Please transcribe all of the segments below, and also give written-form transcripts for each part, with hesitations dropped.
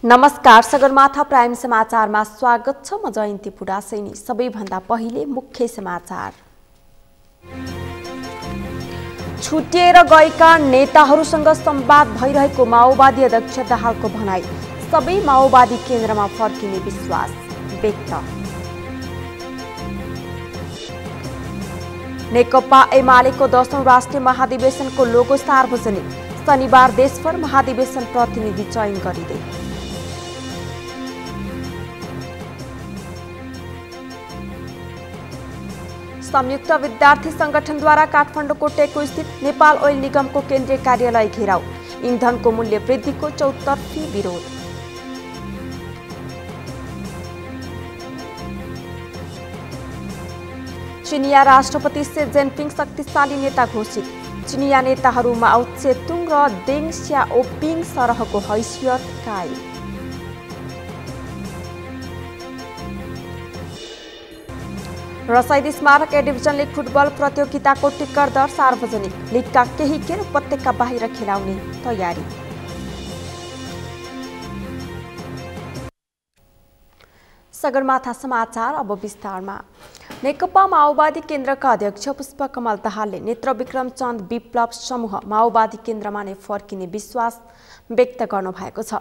नमस्कार, सगरमाथा प्राइम समाचारमा स्वागत छ। म जयन्ती पुडासैनी। सबैभन्दा पहिले मुख्य समाचार। छुटिएर गएका नेताहरूसँग संवाद भइरहेको माओवादी अध्यक्ष दाहालको भनाई। सबै माओवादी केन्द्रमा फर्किने विश्वास व्यक्त। नेकपा एमालेको 10औं राष्ट्रिय महाधिवेशनको लोगो सार्वजनिक। शनिबार देशभर महाधिवेशन प्रतिनिधि चयन गरिँदै। संयुक्त विद्यार्थी संगठनद्वारा काठमाडौँको टेकु स्थित नेपाल ओइल निगमको केन्द्रीय कार्यालय घेराउ। इन्धनको मूल्य वृद्धिको चौतर्फी विरोध। चिनिया राष्ट्रपति सी जिनपिङ शक्तिशाली नेता घोषित। चिनिया नेताहरू माओ त्से-तुङ र देङ स्याओपिङ सरहको हैसियत कायम। रसाइदी स्मारक ए डिभिजन लिग फुटबल प्रतियोगिताको टिकट दर सार्वजनिक। लिगका केही खेल उपत्यका बाहिर खेलाउने तयारी। सगरमाथा समाचार अब विस्तारमा। नेकपा माओवादी केन्द्रका अध्यक्ष पुष्पकमल दाहालले नेत्रविक्रम चन्द विप्लव समूह माओवादी केन्द्रमा नै फर्किने विश्वास व्यक्त गर्नुभएको छ।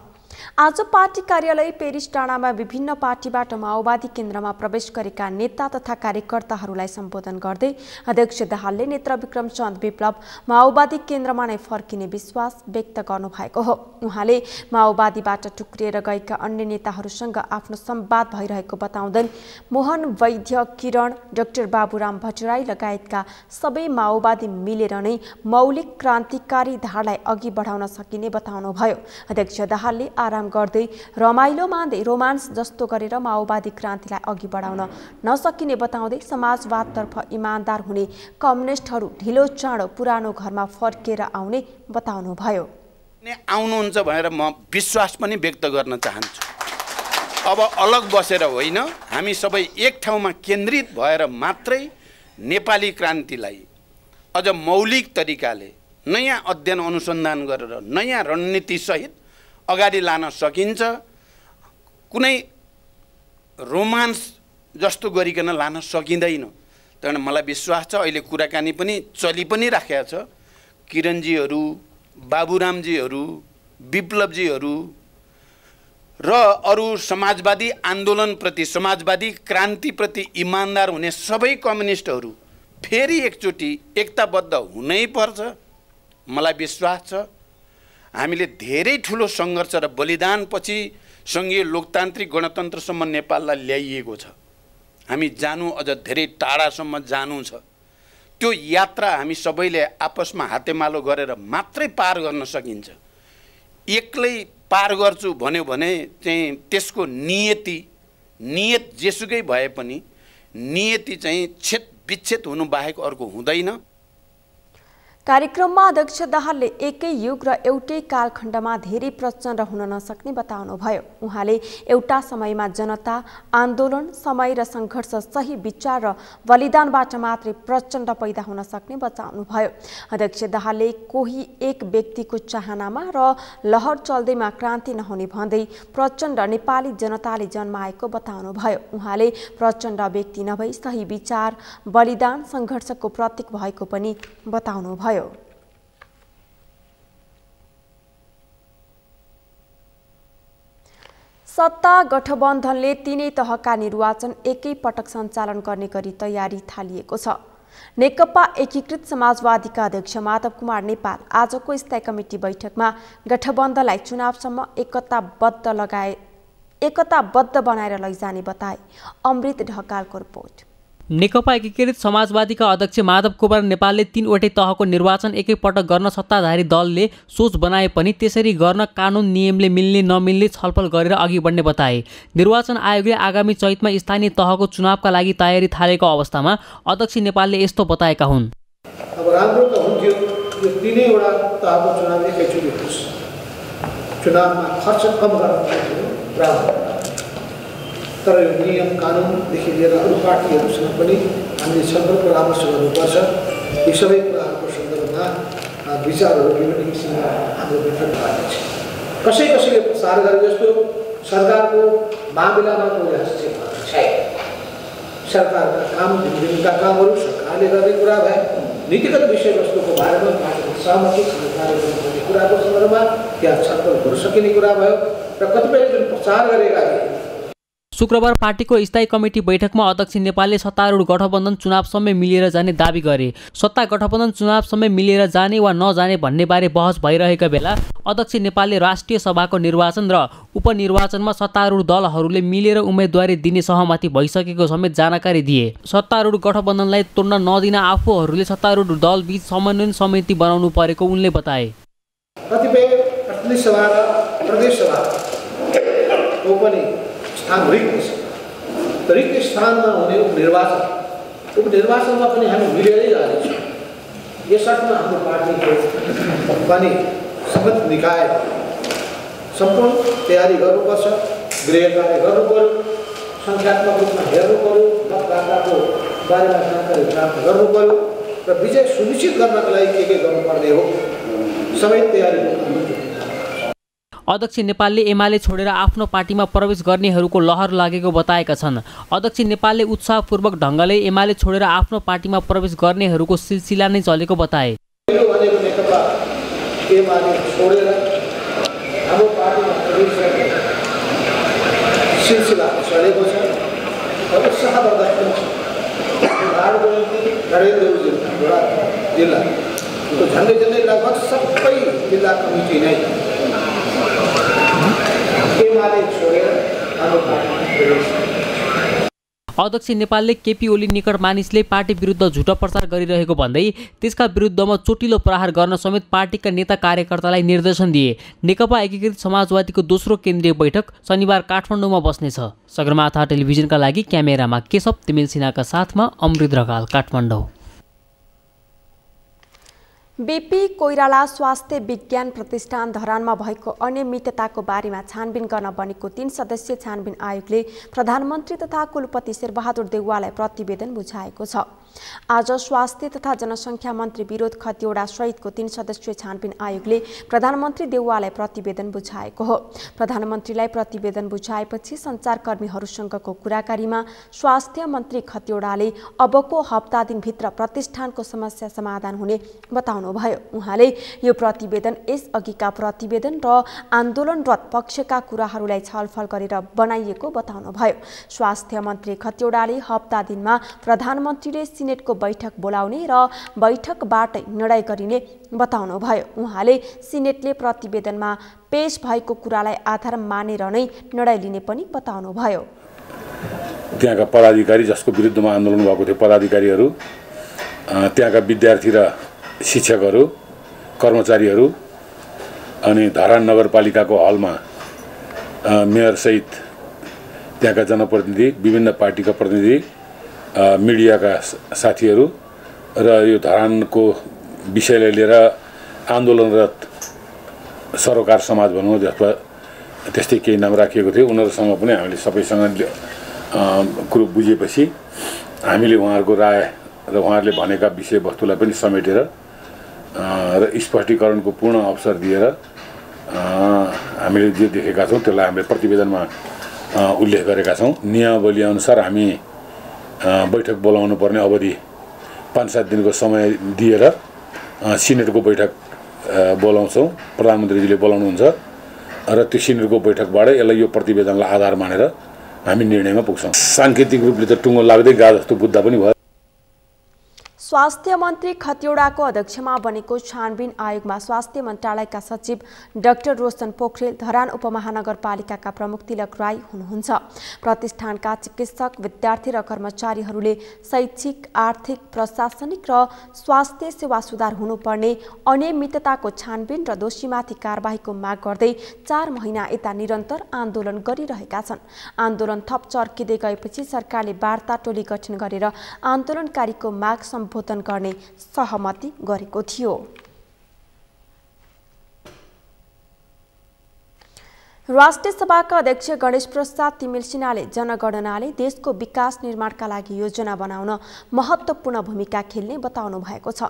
आज पार्टी कार्यालय पेरिस डाँडामा विभिन्न पार्टीबाट माओवादी केन्द्रमा प्रवेश गरेका नेता तथा कार्यकर्ताहरूलाई सम्बोधन गर्दै अध्यक्ष दाहालले नेत्रविक्रम चन्द विप्लव माओवादी केन्द्रमा नै फर्किने विश्वास व्यक्त गर्नुभएको हो। उहाँले माओवादीबाट टुक्रिएर गएका अन्य नेताहरूसँग आफ्नो संवाद भइरहेको बताउँदै मोहन वैद्य, किरण, डाक्टर बाबुराम भट्टराई लगायतका सबै माओवादी मिलेर नै मौलिक क्रान्तिकारी धारलाई अघि बढाउन सकिने बताउनुभयो। अध्यक्ष दाहालले आराम गर्दै रमाइलो मान्दै रोमान्स जस्तो गरेर माओवादी क्रान्तिलाई अघि बढाउन नसकिने बताउँदै समाजवादतर्फ इमान्दार हुने कम्युनिस्टहरू ढिलो चाँडो पुरानो घरमा फर्केर आउने बताउनुभयो। आउनुहुन्छ भनेर म विश्वास पनि व्यक्त गर्न चाहन्छु। अब अलग बसेर होइन, हामी सबै एक ठाउँमा केन्द्रित भएर मात्रै नेपाली क्रान्तिलाई अझ मौलिक तरिकाले नयाँ अध्ययन अनुसन्धान गरेर नयाँ रणनीति सहित अगाडि लान सकिन्छ। कुनै रोमान्स जस्तो गरिकन लान सकिँदैन। तर मलाई विश्वास छ अहिले कुराकानी पनि चलि पनि राखेको छ। किरणजीहरू, बाबुरामजीहरू, विप्लवजीहरू र अरू समाजवादी आन्दोलनप्रति, समाजवादी क्रान्तिप्रति इमान्दार हुने सबै कम्युनिस्टहरू फेरि एकचोटि एकताबद्ध हुनै पर्छ। मलाई विश्वास छ हामीले धेरै ठुलो सङ्घर्ष र बलिदानपछि सङ्घीय लोकतान्त्रिक गणतन्त्रसम्म नेपाललाई ल्याइएको छ। हामी जानु अझ धेरै टाढासम्म जानु छ। त्यो यात्रा हामी सबैले आपसमा हातेमालो गरेर मात्रै पार गर्न सकिन्छ। एक्लै पार गर्छु भन्यो भने चाहिँ त्यसको नियत जेसुकै भए पनि नियति चाहिँ छेद विच्छेद हुनु बाहेक अर्को हुँदैन। कार्यक्रममा अध्यक्ष दाहालले एकै युग र एउटै कालखण्डमा धेरै प्रचण्ड हुन नसक्ने बताउनुभयो। उहाँले एउटा समयमा जनता, आन्दोलन, समय र सङ्घर्ष, सही विचार र बलिदानबाट मात्रै प्रचण्ड पैदा हुन सक्ने बताउनुभयो। अध्यक्ष दाहालले कोही एक व्यक्तिको चाहनामा र लहर चल्दैमा क्रान्ति नहुने भन्दै प्रचण्ड नेपाली जनताले जन्माएको बताउनुभयो। उहाँले प्रचण्ड व्यक्ति नभई सही विचार, बलिदान, सङ्घर्षको प्रतीक भएको पनि बताउनुभयो। सत्ता गठबन्धनले तीनै तहका निर्वाचन एकै पटक सञ्चालन गर्ने गरी तयारी थालिएको छ। नेकपा एकीकृत समाजवादीका अध्यक्ष माधव कुमार नेपाल आजको स्थायी कमिटी बैठकमा गठबन्धनलाई चुनावसम्म एकताबद्ध बनाएर लैजाने बताए। अमृत ढकालको रिपोर्ट। नेकपा एकीकृत समाजवादीका अध्यक्ष माधव कुमार नेपालले 3वटै तहको निर्वाचन एकै पटक गर्न सत्ताधारी दलले सोच बनाए पनि त्यसरी गर्न कानुन नियमले मिल्ने नमिल्ने छलफल गरेर अघि बढ्ने बताए। निर्वाचन आयोगले आगामी चैतमा स्थानीय तहको चुनावका लागि तयारी थालेको अवस्थामा अध्यक्ष नेपालले यस्तो बताएका हुन्। अब राम्रो त हुन्थ्यो यो तीनैवटा तहको चुनाव एकैचोटि होस्। चुनावमा खर्च कम गर्न तर यो नियम कानुनदेखि लिएर अरू पार्टीहरूसँग पनि हामीले छलफल परामर्श गर्नुपर्छ। यी सबै कुराहरूको सन्दर्भमा विचारहरू विभिन्न किसिमका हाम्रो बैठक भएको छ। कसैले प्रसार गरे जस्तो सरकारको मामिलामा कुनै हस्तक्षेप भएको छैन। सरकारका काम भिन्नका कामहरू सरकारले गर्ने कुरा भए नीतिगत विषयवस्तुको बारेमा पार्टीको सहमति सरकारले गर्ने कुराको सन्दर्भमा त्यहाँ छलफल गर्न सकिने कुरा भयो र कतिपय जुन प्रचार गरेका थिए। शुक्रबार पार्टीको स्थायी कमिटी बैठकमा अध्यक्ष नेपालले सत्तारूढ गठबन्धन चुनावसम्मै मिलेर जाने दाबी गरे। सत्ता गठबन्धन चुनावसम्मै मिलेर जाने वा नजाने भन्ने बारे बहस भइरहेका बेला अध्यक्ष नेपालले राष्ट्रिय सभाको निर्वाचन र उपनिर्वाचनमा सत्तारूढ दलहरूले मिलेर उम्मेदवारी दिने सहमति भइसकेको समेत जानकारी दिए। सत्तारूढ गठबन्धनलाई तोड्न नदिन आफूहरूले सत्तारूढ दलबीच समन्वय समिति बनाउनु परेको उनले बताए। कतिपय प्रतिनिधि सभा र प्रदेश सभाको पनि स्थान रिक्त स्थानमा हुने उपनिर्वाचनमा पनि हामी मिलेरै जानेछौँ। यसर्थ हाम्रो पार्टीको पनि सम्बन्धित निकाय सम्पूर्ण तयारी गर्नुपर्छ, गृह कार्य गर्नु पर्यो, सङ्ख्यात्मक रूपमा हेर्नु पर्यो, मतदाताको बारेमा जानकारी प्राप्त गर्नु पर्यो र विजय सुनिश्चित गर्नका लागि के गर्नुपर्ने हो सबै तयारी गर्नु। अध्यक्ष नेपालले एमाले छोडेर आफ्नो पार्टीमा प्रवेश गर्नेहरूको लहर लागेको बताएका छन्। अध्यक्ष नेपालले उत्साहपूर्वक ढङ्गले एमाले छोडेर आफ्नो पार्टीमा प्रवेश गर्नेहरूको सिलसिला नै चलेको बताए। एमाले छोडेर हाम्रो पार्टीमा प्रवेश गर्ने सिलसिला चलेको छ। अब जिल्ला झन्डै लगभग सबै जिल्ला कमिटी नै अध्यक्ष नेपालले केपी ओली निकट मानिसले पार्टी विरुद्ध झुटो प्रचार गरिरहेको भन्दै त्यसका विरुद्धमा चोटिलो प्रहार गर्न समेत पार्टीका नेता कार्यकर्तालाई निर्देशन दिए। नेकपा एकीकृत समाजवादीको दोस्रो केन्द्रीय बैठक शनिबार काठमाडौँमा बस्नेछ। सगरमाथा टेलिभिजनका लागि क्यामेरामा केशव तिमिल सिन्हाका साथमा अमृत रकाल, काठमाडौँ। बीपी कोइराला स्वास्थ्य विज्ञान प्रतिष्ठान धरानमा भएको अनियमितताको बारेमा छानबिन गर्न बनेको 3 सदस्यीय छानबिन आयोगले प्रधानमन्त्री तथा कुलपति शेरबहादुर देउवालाई प्रतिवेदन बुझाएको छ। आज स्वास्थ्य तथा जनसङ्ख्या मन्त्री विरोध खतिवडा सहितको 3 सदस्यीय छानबिन आयोगले प्रधानमन्त्री देउवालाई प्रतिवेदन बुझाएको हो। प्रधानमन्त्रीलाई प्रतिवेदन बुझाएपछि सञ्चारकर्मीहरूसँगको कुराकानीमा स्वास्थ्य मन्त्री खतिवडाले अबको हप्ता दिनभित्र प्रतिष्ठानको समस्या समाधान हुने बताउनुभयो। उहाँले यो प्रतिवेदन यसअघिका प्रतिवेदन र आन्दोलनरत पक्षका कुराहरूलाई छलफल गरेर बनाइएको बताउनुभयो। स्वास्थ्य मन्त्री खतिवडाले हप्ता दिनमा प्रधानमन्त्रीले सिनेटको बैठक बोलाउने र बैठकबाटै निर्णय गरिने बताउनुभयो। उहाँले सिनेटले प्रतिवेदनमा पेश भएको कुरालाई आधार मानेर नै निर्णय लिने पनि बताउनुभयो। त्यहाँका पदाधिकारी जसको विरुद्धमा आन्दोलन भएको थियो पदाधिकारीहरू, त्यहाँका विद्यार्थी र शिक्षकहरू, कर्मचारीहरू अनि धरान नगरपालिकाको हलमा मेयरसहित त्यहाँका जनप्रतिनिधि, विभिन्न पार्टीका प्रतिनिधि, मिडियाका साथीहरू र यो धरानको विषयलाई लिएर आन्दोलनरत सरोकार समाज भनौँ अथवा त्यस्तै केही नाम राखिएको थियो, उनीहरूसँग पनि हामीले सबैसँग कुरो बुझेपछि हामीले उहाँहरूको राय र उहाँहरूले भनेका विषयवस्तुलाई पनि समेटेर र स्पष्टीकरणको पूर्ण अवसर दिएर हामीले जे देखेका छौँ त्यसलाई हामीले प्रतिवेदनमा उल्लेख गरेका छौँ। नियमावली अनुसार हामी बैठक बोलाउनु पर्ने अवधि 5-7 दिनको समय दिएर सिनेटको बैठक बोलाउँछौँ। प्रधानमन्त्रीजीले बोलाउनुहुन्छ र त्यो सिनेटको बैठकबाट यसलाई यो प्रतिवेदनलाई आधार मानेर हामी निर्णयमा पुग्छौँ। साङ्केतिक रूपले त टुङ्गो लाग्दै गए जस्तो बुझ्दा पनि भयो। स्वास्थ्य मन्त्री खतिवडाको अध्यक्षमा बनेको छानबिन आयोगमा स्वास्थ्य मन्त्रालयका सचिव डाक्टर रोशन पोखरेल, धरान उपमहानगरपालिकाका प्रमुख तिलक राई हुनुहुन्छ। प्रतिष्ठानका चिकित्सक, विद्यार्थी र कर्मचारीहरूले शैक्षिक, आर्थिक, प्रशासनिक र स्वास्थ्य सेवा सुधार हुनुपर्ने अनियमितताको छानबिन र दोषीमाथि कारबाहीको माग गर्दै 4 महिना यता निरन्तर आन्दोलन गरिरहेका छन्। आन्दोलन थप चर्किँदै गएपछि सरकारले वार्ता टोली गठन गरेर आन्दोलनकारीको माग सम्बोधन गर्ने सहमति गरेको थियो। राष्ट्रिय सभाका अध्यक्ष गणेश प्रसाद तिमिल सिन्हाले जनगणनाले देशको विकास निर्माणका लागि योजना बनाउन महत्त्वपूर्ण भूमिका खेल्ने बताउनु भएको छ।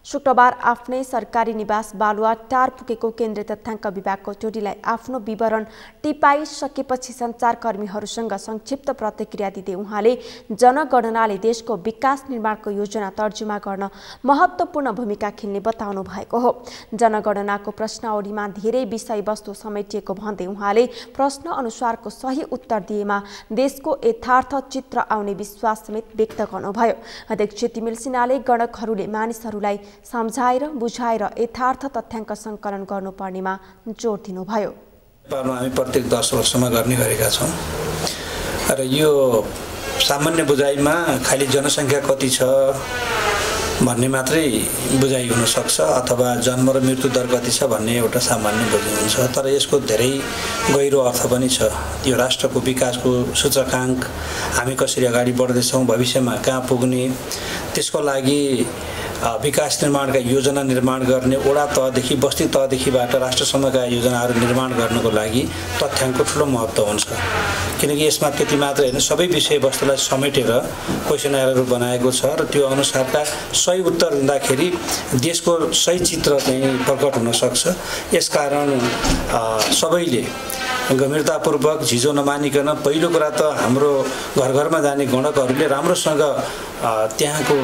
शुक्रबार आफ्नै सरकारी निवास बालुवाटार पुगेको केन्द्रीय तथ्याङ्क विभागको टोलीलाई आफ्नो विवरण टिपाइसकेपछि सञ्चारकर्मीहरूसँग संक्षिप्त प्रतिक्रिया दिँदै उहाँले जनगणनाले देशको विकास निर्माणको योजना तर्जुमा गर्न महत्त्वपूर्ण भूमिका खेल्ने बताउनु भएको हो। जनगणनाको प्रश्नावलीमा धेरै विषयवस्तु समेटिएको भन्दै उहाँले प्रश्न अनुसारको सही उत्तर दिएमा देशको यथार्थ चित्र आउने विश्वास समेत व्यक्त गर्नुभयो। अध्यक्ष तिमिल सिन्हाले गणकहरूले मानिसहरूलाई सम्झाएर बुझाएर यथार्थ तथ्याङ्क सङ्कलन गर्नुपर्नेमा जोड दिनुभयो। हामी प्रत्येक 10 वर्षमा गर्ने गरेका छौँ र यो सामान्य बुझाइमा खालि जनसङ्ख्या कति छ भन्ने मात्रै बुझाइ हुन सक्छ अथवा जन्म र मृत्यु दर कति छ भन्ने एउटा सामान्य बुझाइ हुन्छ। तर यसको धेरै गहिरो अर्थ पनि छ। यो राष्ट्रको विकासको सूचकाङ्क, हामी कसरी अगाडि बढ्दैछौँ, भविष्यमा कहाँ पुग्ने, त्यसको लागि विकास निर्माणका योजना निर्माण गर्ने वडा तहदेखि बस्ती तहदेखिबाट राष्ट्रसम्मका योजनाहरू निर्माण गर्नको लागि तथ्याङ्कको ठुलो महत्त्व हुन्छ। किनकि यसमा त्यति मात्र होइन, सबै विषयवस्तुलाई समेटेर क्वेसनरहरू बनाएको छ र त्यो अनुसारका सही उत्तर दिँदाखेरि देशको सही चित्र चाहिँ प्रकट हुन सक्छ। यसकारण सबैले गम्भीरतापूर्वक झिजो नमानिकन पहिलो कुरा त हाम्रो घर घरमा जाने गणकहरूले राम्रोसँग त्यहाँको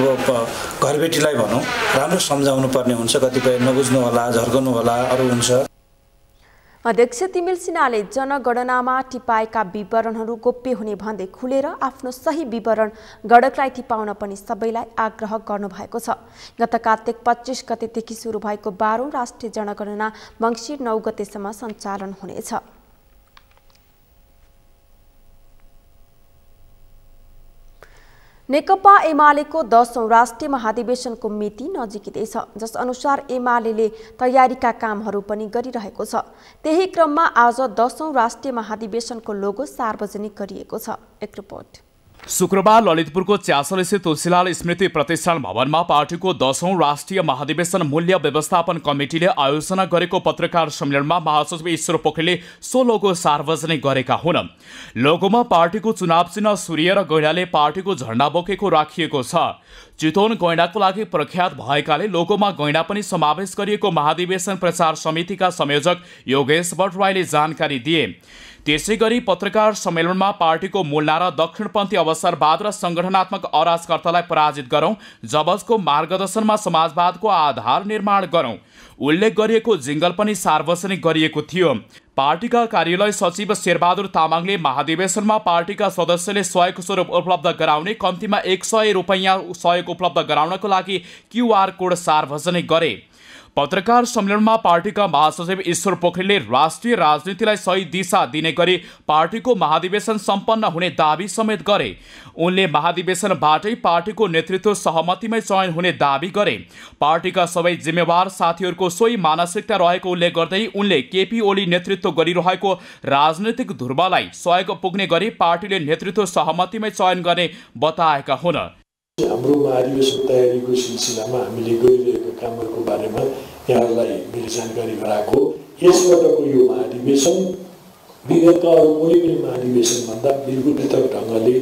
घरबेटीलाई भनौँ राम्रो सम्झाउनु पर्ने हुन्छ। कतिपय नबुझ्नु होला, झर्कनु होला, अरू हुन्छ। अध्यक्ष तिमिल सिन्हाले जनगणनामा टिपाएका विवरणहरू गोप्य हुने भन्दै खुलेर आफ्नो सही विवरण गणकलाई टिपाउन पनि सबैलाई आग्रह गर्नुभएको छ। गत कार्तिक 25 गतेदेखि सुरु भएको 12औं राष्ट्रिय जनगणना मङ्सिर 9 गतेसम्म सञ्चालन हुनेछ। नेकपा एमालेको 10औं राष्ट्रिय महाधिवेशनको मिति नजिकै छ, जस अनुसार एमालेले तयारीका कामहरू पनि गरिरहेको छ। त्यही क्रममा आज 10औं राष्ट्रिय महाधिवेशनको लोगो सार्वजनिक गरिएको छ। एक रिपोर्ट। शुक्रबार ललितपुरको च्यासलस्थित तुलसीलाल स्मृति प्रतिष्ठान भवनमा पार्टीको 10औं राष्ट्रिय महाधिवेशन मूल्य व्यवस्थापन कमिटीले आयोजना गरेको पत्रकार सम्मेलनमा महासचिव ईश्वर पोखरेलले सो लोगो सार्वजनिक गरेका हुन्। लोगोमा पार्टीको चुनाव चिन्ह सूर्य र गैंडाले पार्टीको झण्डा बोकेको राखिएको छ। चितवन गैंडाको लागि प्रख्यात भएकाले लोगोमा गैंडा पनि समावेश गरिएको महाधिवेशन प्रचार समितिका संयोजक योगेश भट्टराईले जानकारी दिए। त्यसैगरी पत्रकार सम्मेलनमा पार्टीको मूल नारा दक्षिणपन्थी अवसरवाद र संगठनात्मक अराजकर्तालाई पराजित गरौं, जबजको मार्गदर्शनमा समाजवादको आधार निर्माण गरौं उल्लेख गरिएको जिंगल पनि सार्वजनिक गरिएको थियो। पार्टीका कार्यालय सचिव शेरबहादुर तामाङले महाधिवेशनमा पार्टीका सदस्यले सहयोग स्वरूप उपलब्ध गराउने कम्तीमा 100 रुपैयाँ सहयोग उपलब्ध गराउनको लागि क्यूआर कोड सार्वजनिक गरे। पत्रकार सम्मेलनमा पार्टीका महासचिव ईश्वर पोखरेलले राष्ट्रिय राजनीतिलाई सही दिशा दिने गरी पार्टीको महाधिवेशन सम्पन्न हुने दाबी समेत गरे। उनले महाधिवेशनबाटै पार्टीको नेतृत्व सहमतिमै चयन हुने दाबी गरे। पार्टीका सबै जिम्मेवार साथीहरूको सोही मानसिकता रहेको उल्लेख गर्दै उनले केपी ओली नेतृत्व गरिरहेको राजनीतिक ध्रुवलाई सहयोग पुग्ने गरी पार्टीले नेतृत्व सहमतिमै चयन गर्ने बताएका हुन्। हाम्रो महाधिवेशन तयारीको सिलसिलामा हामीले गरिरहेका कामहरूको बारेमा यहाँहरूलाई मैले जानकारी गराएको। यसपटकको यो महाधिवेशन विगतका अरू कुनै पनि महाधिवेशनभन्दा बिल्कुल पृथक ढङ्गले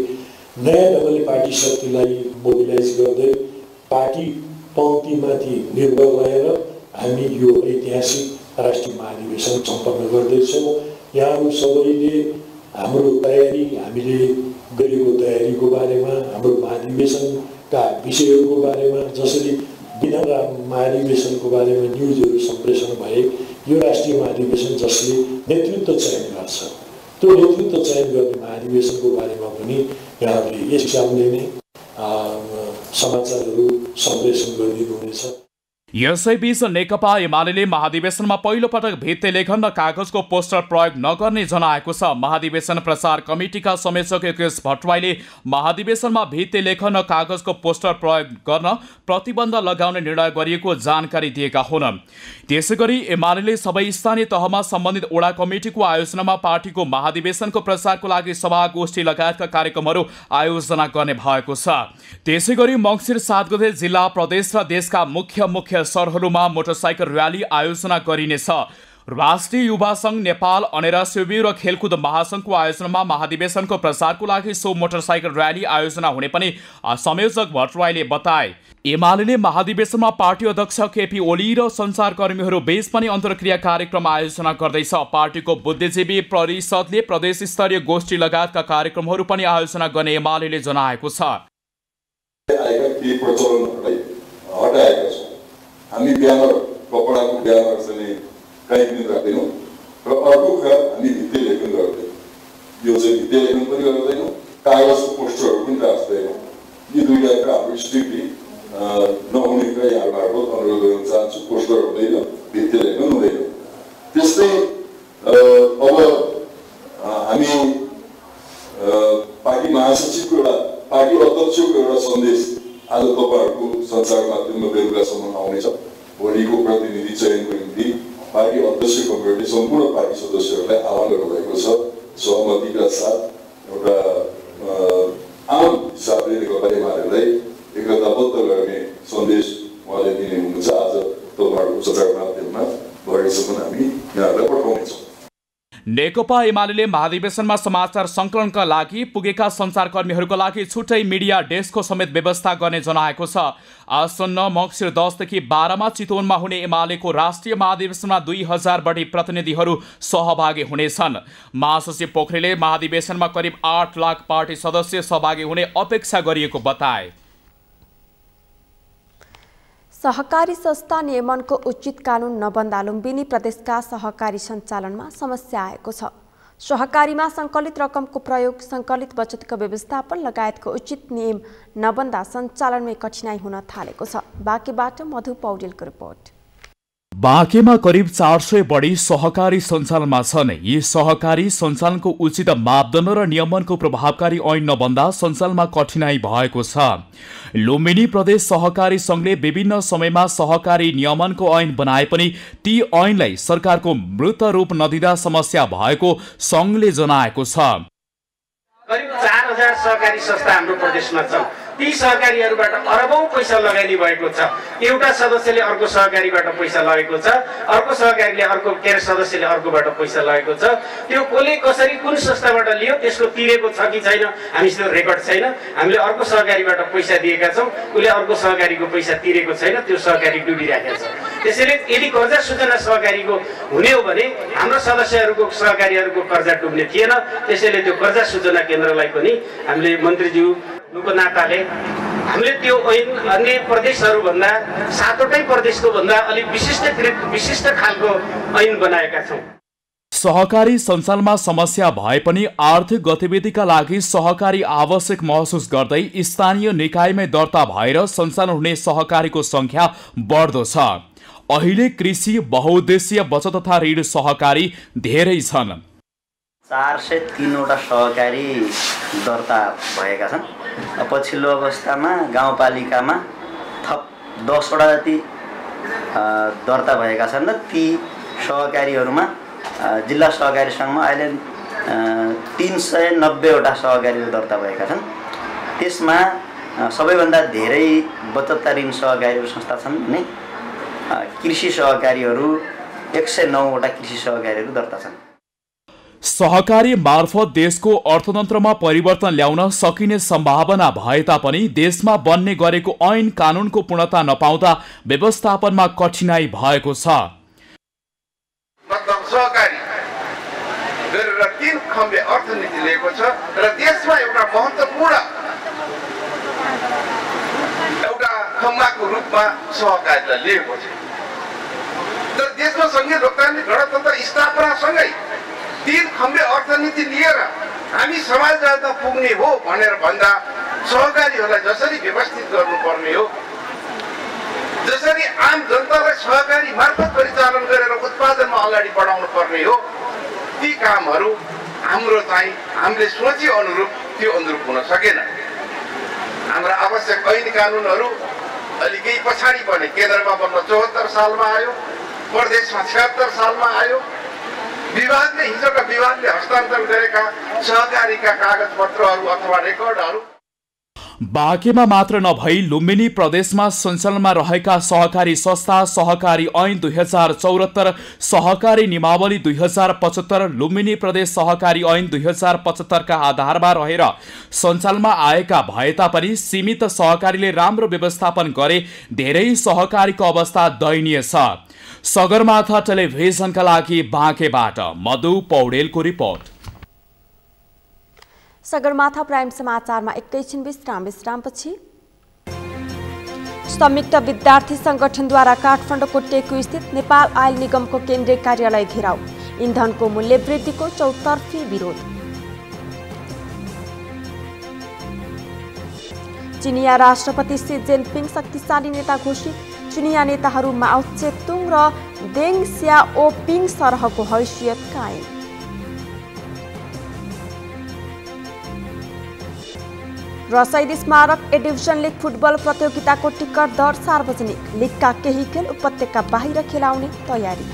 नयाँ ढङ्गले पार्टी शक्तिलाई मोबिलाइज गर्दै पार्टी पङ्क्तिमाथि निर्भर रहेर हामी यो ऐतिहासिक राष्ट्रिय महाधिवेशन सम्पन्न गर्दैछौँ। यहाँहरू सबैले हाम्रो तयारी, हामीले गरेको तयारीको बारेमा, हाम्रो महाधिवेशनका विषयहरूको बारेमा, जसरी विधानका महाधिवेशनको बारेमा न्युजहरू सम्प्रेषण भए, यो राष्ट्रिय महाधिवेशन जसले नेतृत्व चयन गर्छ, त्यो नेतृत्व चयन गर्ने महाधिवेशनको बारेमा पनि यहाँहरूले यस हिसाबले नै समाचारहरू सम्प्रेषण गरिदिनुहुनेछ। यसैबीच नेकपा एमालेले महाधिवेशनमा पहिलो पटक भित्ते लेखन र कागजको पोस्टर प्रयोग नगर्ने जनाएको छ। महाधिवेशन प्रचार कमिटीका संयोजक योगेश भट्टराईले महाधिवेशनमा भित्ते लेखन र कागजको पोस्टर प्रयोग गर्न प्रतिबन्ध लगाउने निर्णय गरिएको जानकारी दिएका हुन्। त्यसैगरी एमालेले सबै स्थानीय तहमा सम्बन्धित वडा कमिटीको आयोजनामा पार्टीको महाधिवेशनको प्रचारको लागि सभा, गोष्ठी लगायतका कार्यक्रमहरू आयोजना गर्ने भएको छ। त्यसैगरी मङ्सिर 7 गते जिल्ला, प्रदेश र देशका मुख्य सहरहरूमा मोटरसाइकल र्याली आयोजना गरिनेछ। राष्ट्रिय युवा संघ नेपाल अनेरा शिविर र खेलकुद महासंघको आयोजनामा महाधिवेशनको प्रसारको लागि सो मोटरसाइकल र्याली आयोजना हुने पनि संयोजक भट्टराईले बताए। एमाले महाधिवेशनमा पार्टी अध्यक्ष केपी ओली र सञ्चारकर्मीहरू बीच पनि अन्तर्क्रिया कार्यक्रम आयोजना गर्दैछ। पार्टीको बुद्धिजीवी परिषदले प्रदेश स्तरीय गोष्ठी लगायतका कार्यक्रमहरू पनि आयोजना गर्ने एमाले जनाएको छ। हामी ब्यानर कपडाको ब्यानर चाहिँ कहीँ पनि राख्दैनौँ र अर्को खाल हामी भित्ते लेखन गर्दैनौँ। यो चाहिँ भित्ते लेखन पनि गर्दैनौँ, कागजको पोस्टरहरू पनि राख्दैनौँ। यी दुईवटा हाम्रो स्ट्रिक्टली नहुने कुरा यहाँबाट अनुरोध गर्न चाहन्छु। पोस्टर हुँदैन, भित्ते लेखन हुँदैन। त्यस्तै अब हामी पार्टी महासचिवको एउटा पार्टी अध्यक्षको एउटा सन्देश आज तपाईँहरूको सञ्चार माध्यममा बेलुकासम्म आउनेछ। भोलिको प्रतिनिधि चयनको निम्ति पार्टी अध्यक्ष कमिटीले सम्पूर्ण पार्टी सदस्यहरूलाई आह्वान गर्नुभएको छ। सहमतिका साथ एउटा आम हिसाबले नेकपा एमालेलाई एकताबद्ध गर्ने सन्देश उहाँले दिने हुनुहुन्छ। आज तपाईँहरूको सञ्चार माध्यममा भोलिसम्म हामी यहाँहरूलाई पठाउनेछौँ। नेकपा एमाले महाधिवेशनमा समाचार सङ्कलनका लागि पुगेका सञ्चारकर्मीहरूका लागि छुट्टै मिडिया डेस्कको समेत व्यवस्था गर्ने जनाएको छ। आसन्न मङ्सिर 10 देखि 12 चितवनमा हुने एमालेको राष्ट्रिय महाधिवेशनमा 2000 बढी प्रतिनिधिहरू सहभागी हुनेछन्। महासचिव पोखरेलले महाधिवेशनमा करिब 8 लाख पार्टी सदस्य सहभागी हुने अपेक्षा गरिएको बताए। सहकारी संस्था नियमनको उचित कानुन नबन्दा लुम्बिनी प्रदेशका सहकारी सञ्चालनमा समस्या आएको छ। सहकारीमा सङ्कलित रकमको प्रयोग, सङ्कलित बचतको व्यवस्थापन लगायतको उचित नियम नबन्दा सञ्चालनमै कठिनाई हुन थालेको छ। बाँकेबाट मधु पौडेलको रिपोर्ट। बाँकेमा करिब 400 बढी सहकारी सञ्चालनमा छन्। यी सहकारी सञ्चालनको उचित मापदण्ड र नियमनको प्रभावकारी ऐन नबन्दा सञ्चालनमा कठिनाई भएको छ। लुम्बिनी प्रदेश सहकारी संघले विभिन्न समयमा सहकारी नियमनको ऐन बनाए पनि ती ऐनलाई सरकारको मृत रूप नदिँदा समस्या भएको संघले जनाएको छ। करिब 4000 सहकारी संस्था हाम्रो प्रदेशमा छन्। ती सहकारीहरूबाट अरबौं पैसा लगानी भएको छ। एउटा सदस्यले अर्को सहकारीबाट पैसा लगेको छ, अर्को सहकारीले अर्को सदस्यले अर्कोबाट पैसा लगेको छ। त्यो कसले कसरी कुन संस्थाबाट लियो त्यसको तिरेको छ कि छैन हामीसँग रेकर्ड छैन। हामीले अर्को सहकारीबाट पैसा दिएका छौँ, उसले अर्को सहकारीको पैसा तिरेको छैन, त्यो सहकारी डुबिरहेको छ। त्यसैले यदि कर्जा सूचना सहकारीको हुने हो भने हाम्रो सदस्यहरूको सहकारीहरूको कर्जा डुब्ने थिएन। त्यसैले त्यो कर्जा सूचना केन्द्रलाई पनि हामीले मन्त्रीज्यूको नाताले हामीले त्यो ऐन अन्य प्रदेशहरूभन्दा 7वटै प्रदेशको भन्दा अलिक विशिष्ट खालको ऐन बनाएका छौँ। सहकारी सञ्चालनमा समस्या भए पनि आर्थिक गतिविधिका लागि सहकारी आवश्यक महसुस गर्दै स्थानीय निकायमै दर्ता भएर सञ्चालन हुने सहकारीको संख्या बढ्दो छ। अहिले कृषि बहुउद्देश्य बचत तथा ऋण सहकारी धेरै छन्। 403वटा सहकारी दर्ता भएका छन्। पछिल्लो अवस्थामा गाउँपालिकामा थप 10वटा जति दर्ता भएका छन् र ती सहकारीहरूमा जिल्ला सहकारी सङ्घमा अहिले 390वटा सहकारीहरू दर्ता भएका छन्। त्यसमा सबैभन्दा धेरै बचत ऋण सहकारीहरू संस्था छन् भने कृषि सहकारीहरू 109वटा कृषि सहकारीहरू दर्ता छन्। सहकारी मार्फत देशको अर्थतन्त्रमा परिवर्तन ल्याउन सकिने सम्भावना भए तापनि देशमा बन्ने गरेको ऐन कानुनको पूर्णता नपाउँदा व्यवस्थापनमा कठिनाई भएको छ। सहकारी गरेर 3 खम्बे अर्थनीति लिएको छ र देशमा एउटा महत्त्वपूर्ण एउटा खम्बाको रूपमा सहकारीलाई लिएको छ। तर देशमा सङ्घीय लोकतान्त्रिक गणतन्त्र स्थापनासँगै 3 खम्बे अर्थनीति लिएर हामी समाजवादमा पुग्ने हो भनेर भन्दा सहकारीहरूलाई जसरी व्यवस्थित गर्नुपर्ने हो, जसरी आम जनतालाई सहकारी मार्फत परिचालन गरेर उत्पादनमा अगाडि बढाउनु पर्ने हो, ती कामहरू हाम्रो चाहिँ हामीले सोचे अनुरूप त्यो अनुरूप हुन सकेन। हाम्रा आवश्यक ऐन कानुनहरू अलि केही पछाडि पनि केन्द्रमा बन्न 74 सालमा आयो, प्रदेशमा 76 सालमा आयो। विभागले हिजोका विभागले हस्तान्तरण गरेका सहकारीका कागजपत्रहरू अथवा रेकर्डहरू बाँकेमा मात्र नभई लुम्बिनी प्रदेशमा सञ्चालनमा रहेका सहकारी संस्था सहकारी ऐन 2074, सहकारी नियमावली 2075, लुम्बिनी प्रदेश सहकारी ऐन 2075 का आधारमा रहेर सञ्चालनमा आएका भए तापनि सीमित सहकारीले राम्रो व्यवस्थापन गरे धेरै सहकारीको अवस्था दयनीय छ। सगरमाथा टेलिभिजनका लागि बाँकेबाट मधु पौडेलको रिपोर्ट। सगरमाथा प्राइम समाचारमा एकैछिन विश्रामपछि संयुक्त विद्यार्थी संगठनद्वारा काठमाडौँको टेकु स्थित नेपाल आयल निगमको केन्द्रीय कार्यालय घेराउ, इन्धनको मूल्य वृद्धिको चौतर्फी विरोध। चिनिया राष्ट्रपति सी जिनपिङ शक्तिशाली नेता घोषित, चिनिया नेताहरू माओ त्से-तुङ र देङ स्याओपिङ सरहको हैसियत कायम। र शहीद स्मारक ए डिभिजन लिग फुटबल प्रतियोगिताको टिकट दर सार्वजनिक, लिगका केही खेल उपत्यका बाहिर खेलाउने तयारी।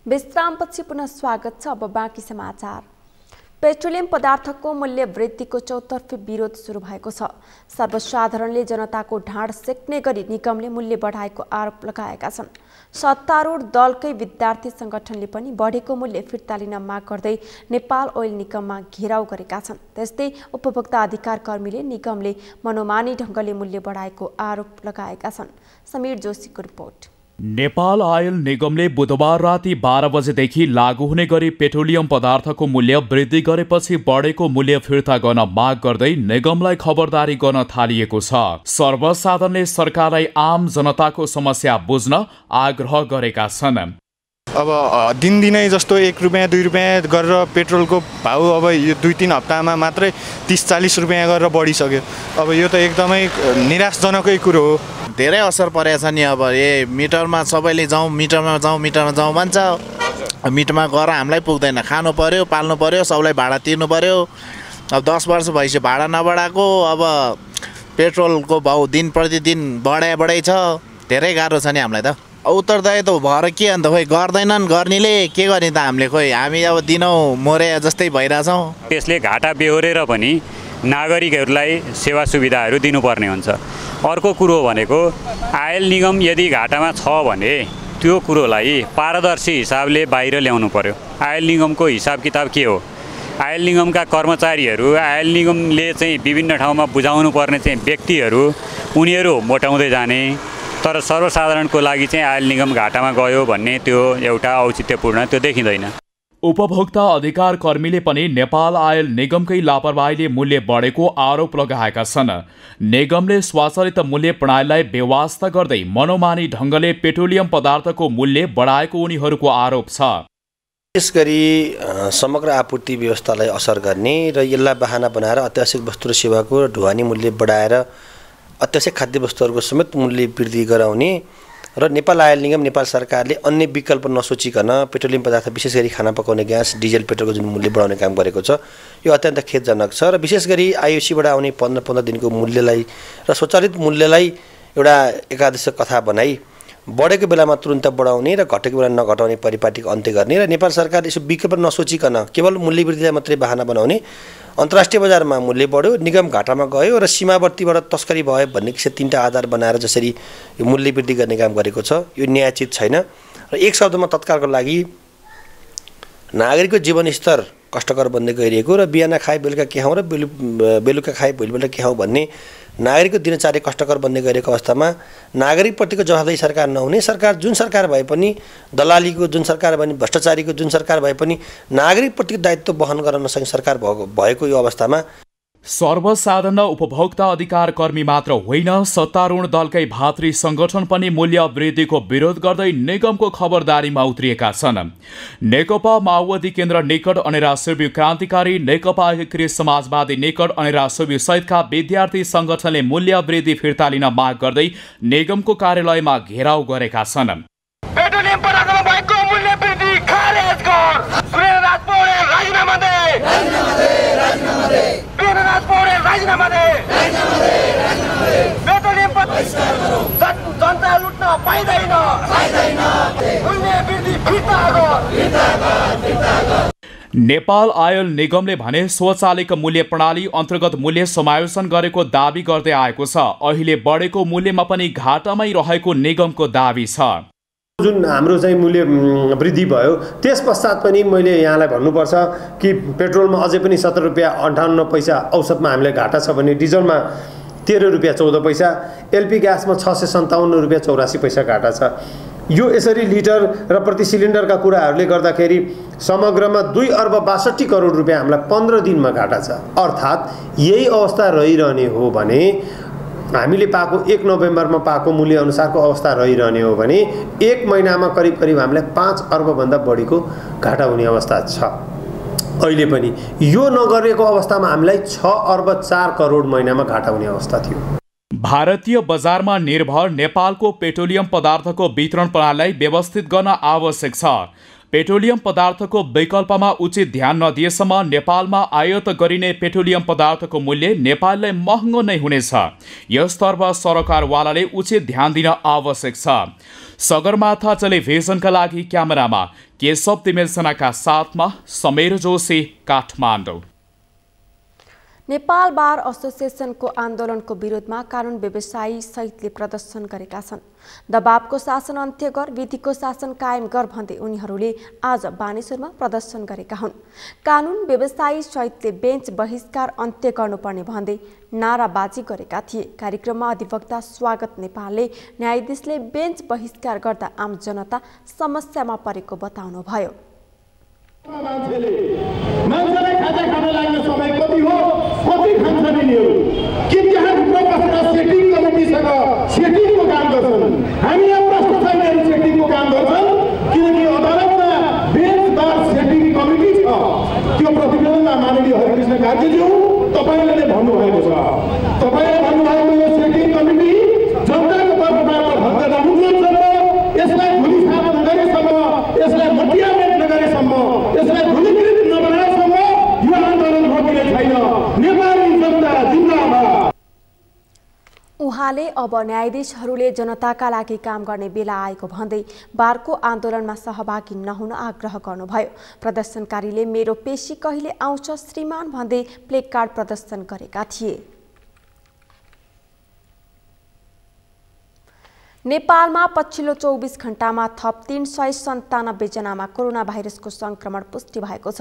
विश्रामपछि पुनः स्वागत छ। अब बाँकी समाचार। पेट्रोलियम पदार्थको मूल्य वृद्धिको चौतर्फी विरोध सुरु भएको छ। सर्वसाधारणले जनताको ढाड सेक्ने गरी निगमले मूल्य बढाएको आरोप लगाएका छन्। सत्तारूढ दलकै विद्यार्थी संगठनले पनि बढेको मूल्य फिर्ता लिन माग गर्दै नेपाल ओइल निगममा घेराउ गरेका छन्। त्यस्तै उपभोक्ता अधिकार कर्मीले निगमले मनोमानी ढङ्गले मूल्य बढाएको आरोप लगाएका छन्। समीर जोशीको रिपोर्ट। नेपाल आयल निगमले बुधबार राति 12 बजेदेखि लागू हुने गरी पेट्रोलियम पदार्थको मूल्य वृद्धि गरेपछि बढेको मूल्य फिर्ता गर्न माग गर्दै निगमलाई खबरदारी गर्न थालिएको छ। सर्वसाधारणले सरकारलाई आम जनताको समस्या बुझ्न आग्रह गरेका छन्। अब दिनदिनै जस्तो 1 रुपैयाँ 2 रुपैयाँ गरेर पेट्रोलको भाउ अब यो 2-3 हप्तामा मात्रै 30-40 रुपैयाँ गरेर बढिसक्यो। अब यो त एकदमै निराशजनकै कुरो हो। धेरै असर परेको छ नि। अब मिटरमा सबैले जाउँ मिटरमा जाउँ भन्छ। मिटरमा गएर हामीलाई पुग्दैन, खानु पर्यो, पाल्नु पर्यो, सबलाई भाडा तिर्नु पर्यो। अब 10 वर्ष भइसक्यो भाडा नबढाएको। अब पेट्रोलको भाउ दिन प्रतिदिन बढाइ छ। धेरै गाह्रो छ नि हामीलाई त। उत्तरदायी त भएर के अन्त खोइ गर्दैनन्, गर्नेले के गर्ने त हामीले, खोइ हामी अब दिनौँ मोरे जस्तै भइरहेछौँ। त्यसले घाटा बेहोरेर पनि नागरिकहरूलाई सेवा सुविधाहरू दिनुपर्ने हुन्छ। अर्को कुरो भनेको आयल निगम यदि घाटामा छ भने त्यो कुरोलाई पारदर्शी हिसाबले बाहिर ल्याउनु पर्यो। आयल निगमको हिसाब किताब के हो? आयल निगमका कर्मचारीहरू, आयल निगमले चाहिँ विभिन्न ठाउँमा बुझाउनु पर्ने चाहिँ व्यक्तिहरू, उनीहरू मोटाउँदै जाने, तर सर्वसाधारणको लागि चाहिँ आयल निगम घाटामा गयो भन्ने त्यो एउटा औचित्यपूर्ण त्यो देखिँदैन। उपभोक्ता अधिकार कर्मीले पनि नेपाल आयल निगमकै लापरवाहीले मूल्य बढेको आरोप लगाएका छन्। निगमले स्वचालित मूल्य प्रणालीलाई बेवास्ता गर्दै मनोमानी ढङ्गले पेट्रोलियम पदार्थको मूल्य बढाएको उनीहरूको आरोप छ। यसगरी समग्र आपूर्ति व्यवस्थालाई असर गर्ने र यसलाई बहाना बनाएर अत्यावश्यक वस्तु र सेवाको ढुवानी मूल्य बढाएर अत्यावश्यक खाद्य वस्तुहरूको समेत मूल्य वृद्धि गराउने र नेपाल आयल निगम नेपाल सरकारले अन्य विकल्प नसोचिकन पेट्रोलियम पदार्थ विशेष गरी खाना पकाउने ग्यास, डिजल, पेट्रोलको जुन मूल्य बढाउने काम गरेको छ, यो अत्यन्त खेदजनक छ। र विशेष गरी आइओसीबाट आउने 15-15 दिनको मूल्यलाई र स्वचालित मूल्यलाई एउटा एकादश कथा बनाई बढेको बेलामा तुरुन्त बढाउने र घटेको बेला नघटाउने परिपाटीको अन्त्य गर्ने र नेपाल सरकारले यसो विकल्प नसोचिकन केवल मूल्य वृद्धिलाई मात्रै बहाना बनाउने, अन्तर्राष्ट्रिय बजारमा मूल्य बढ्यो, निगम घाटामा गयो र सीमावर्तीबाट तस्करी भयो भन्ने किसिम 3टा आधार बनाएर जसरी यो मूल्य वृद्धि गर्ने काम गरेको छ, यो न्यायोचित छैन। र एक शब्दमा तत्कालको लागि नागरिकको जीवनस्तर कष्टकर बन्दै गइरहेको र बिहान खाए बेलुका के खाउँ र बेलुका खाए भोलिपल्ट के खाउँ भन्ने नागरिकको दिनचर्या कष्टकर बन्दै गइरहेको अवस्थामा नागरिकप्रतिको जवाफदेही सरकार नहुने, सरकार जुन सरकार भए पनि, दलालीको जुन सरकार भए पनि, भ्रष्टाचारीको जुन सरकार भए पनि नागरिकप्रतिको दायित्व वहन गर्न नसक्ने सरकार भएको यो अवस्थामा सर्वसाधारण उपभोक्ता अधिकार कर्मी मात्र होइन, सत्तारूढ दलकै भातृ संगठन पनि मूल्य वृद्धिको विरोध गर्दै निगमको खबरदारीमा उत्रिएका छन्। नेकपा माओवादी केन्द्र निकट अनेरा सेवी क्रान्तिकारी, नेकपा एकीकृत समाजवादी निकट अनेरा सेवी सहितका विद्यार्थी संगठनले मूल्य वृद्धि फिर्ता लिन माग गर्दै निगमको कार्यालयमा घेराउ गरेका छन्। पेट्रोलियम पदार्थमा भएको मूल्य वृद्धि खारेज गर। सुरेन्द्रनाथ पौडेल राजीनामा दे। सुरेन्द्रनाथ पौडेल राजीनामा दे। पेट्रोलियम जनता लुट्न पाइँदैन। मूल्य वृद्धि नेपाल आयल निगमले भने स्वचालित मूल्य प्रणाली अन्तर्गत मूल्य समायोजन गरेको दाबी गर्दै आएको छ। अहिले बढेको मूल्यमा पनि घाटामै रहेको निगमको दाबी छ। जुन हाम्रो चाहिँ मूल्य वृद्धि भयो त्यस पश्चात पनि मैले यहाँलाई भन्नुपर्छ कि पेट्रोलमा अझै पनि 17 रुपियाँ 58 पैसा औसतमा हामीलाई घाटा छ भने डिजलमा 13 रुपियाँ 14 पैसा, एलपी ग्यासमा 657 रुपियाँ 84 पैसा घाटा छ। यो यसरी लिटर र प्रति सिलिन्डरका कुराहरूले गर्दाखेरि समग्रमा 2 अर्ब 62 करोड रुपियाँ हामीलाई 15 दिनमा घाटा छ। अर्थात् यही अवस्था रहिरहने हो भने हामीले पाएको 1 नोभेम्बरमा पाएको मूल्य अनुसारको अवस्था रहिरहने हो भने 1 महिनामा करिब करिब हामीलाई 5 अर्बभन्दा बढीको घाटा हुने अवस्था छ। अहिले पनि यो नगरेको अवस्थामा हामीलाई 6 अर्ब 4 करोड महिनामा घाटा हुने अवस्था थियो। भारतीय बजारमा निर्भर नेपालको पेट्रोलियम पदार्थको वितरण प्रणालीलाई व्यवस्थित गर्न आवश्यक छ। पेट्रोलियम पदार्थको विकल्पमा उचित ध्यान नदिएसम्म नेपालमा आयात गरिने पेट्रोलियम पदार्थको मूल्य नेपाललाई महँगो नै हुनेछ। यसतर्फ सरकारवालाले उचित ध्यान दिन आवश्यक छ। सगरमाथा टेलिभिजनका लागि क्यामेरामा केशव तिमेलसेनाका साथमा समीर जोशी, काठमाडौँ। नेपाल बार एसोसिएसनको आन्दोलनको विरोधमा कानुन व्यवसायी सहितले प्रदर्शन गरेका छन्। दबावको शासन अन्त्य गर, विधिको शासन कायम गर भन्दै उनीहरूले आज बानेश्वरमा प्रदर्शन गरेका हुन्। कानुन व्यवसायी सहितले बेन्च बहिष्कार अन्त्य गर्नुपर्ने भन्दै नाराबाजी गरेका थिए। कार्यक्रममा अधिवक्ता स्वागत नेपालले न्यायाधीशले बेन्च बहिष्कार गर्दा आम जनता समस्यामा परेको बताउनुभयो। मान्छेलाई खाजा खान लाग्ने समय कति हो, कति खान्छन् यिनीहरू, कि त्यहाँ भित्र बसेर सेटिङ कमिटीसँग सेटिङको काम गर्छन्। हामी यहाँ प्रश्न छैन यिनीहरू सेटिङको काम गर्छन्, किनकि अदालतमा बेन्च बार सेटिङ कमिटी छ। त्यो प्रतिवेदनमा माननीय हरिकृष्ण कार्कीज्यू तपाईँले नै भन्नुभएको छ। तपाईँले भन्नुभएको यो सेटिङ कमिटी जनताको तर्फबाट भक्त नमुक्नेसम्म, यसलाई धुलिसात नगरेसम्म, यसलाई मटियामेट नगरेसम्म, यसलाई धुलीकृत नबनाएसम्म यो आन्दोलन रोकिने छैन। नेपाली जनता जिन्दाबाद। उहाँले अब न्यायाधीशहरूले जनताका लागि काम गर्ने बेला आएको भन्दै बारको आन्दोलनमा सहभागी नहुन आग्रह गर्नुभयो। प्रदर्शनकारीले मेरो पेशी कहिले आउँछ श्रीमान भन्दै प्लेकार्ड प्रदर्शन गरेका थिए। नेपालमा पछिल्लो 24 घण्टामा थप 397 जनामा कोरोना भाइरसको संक्रमण पुष्टि भएको छ।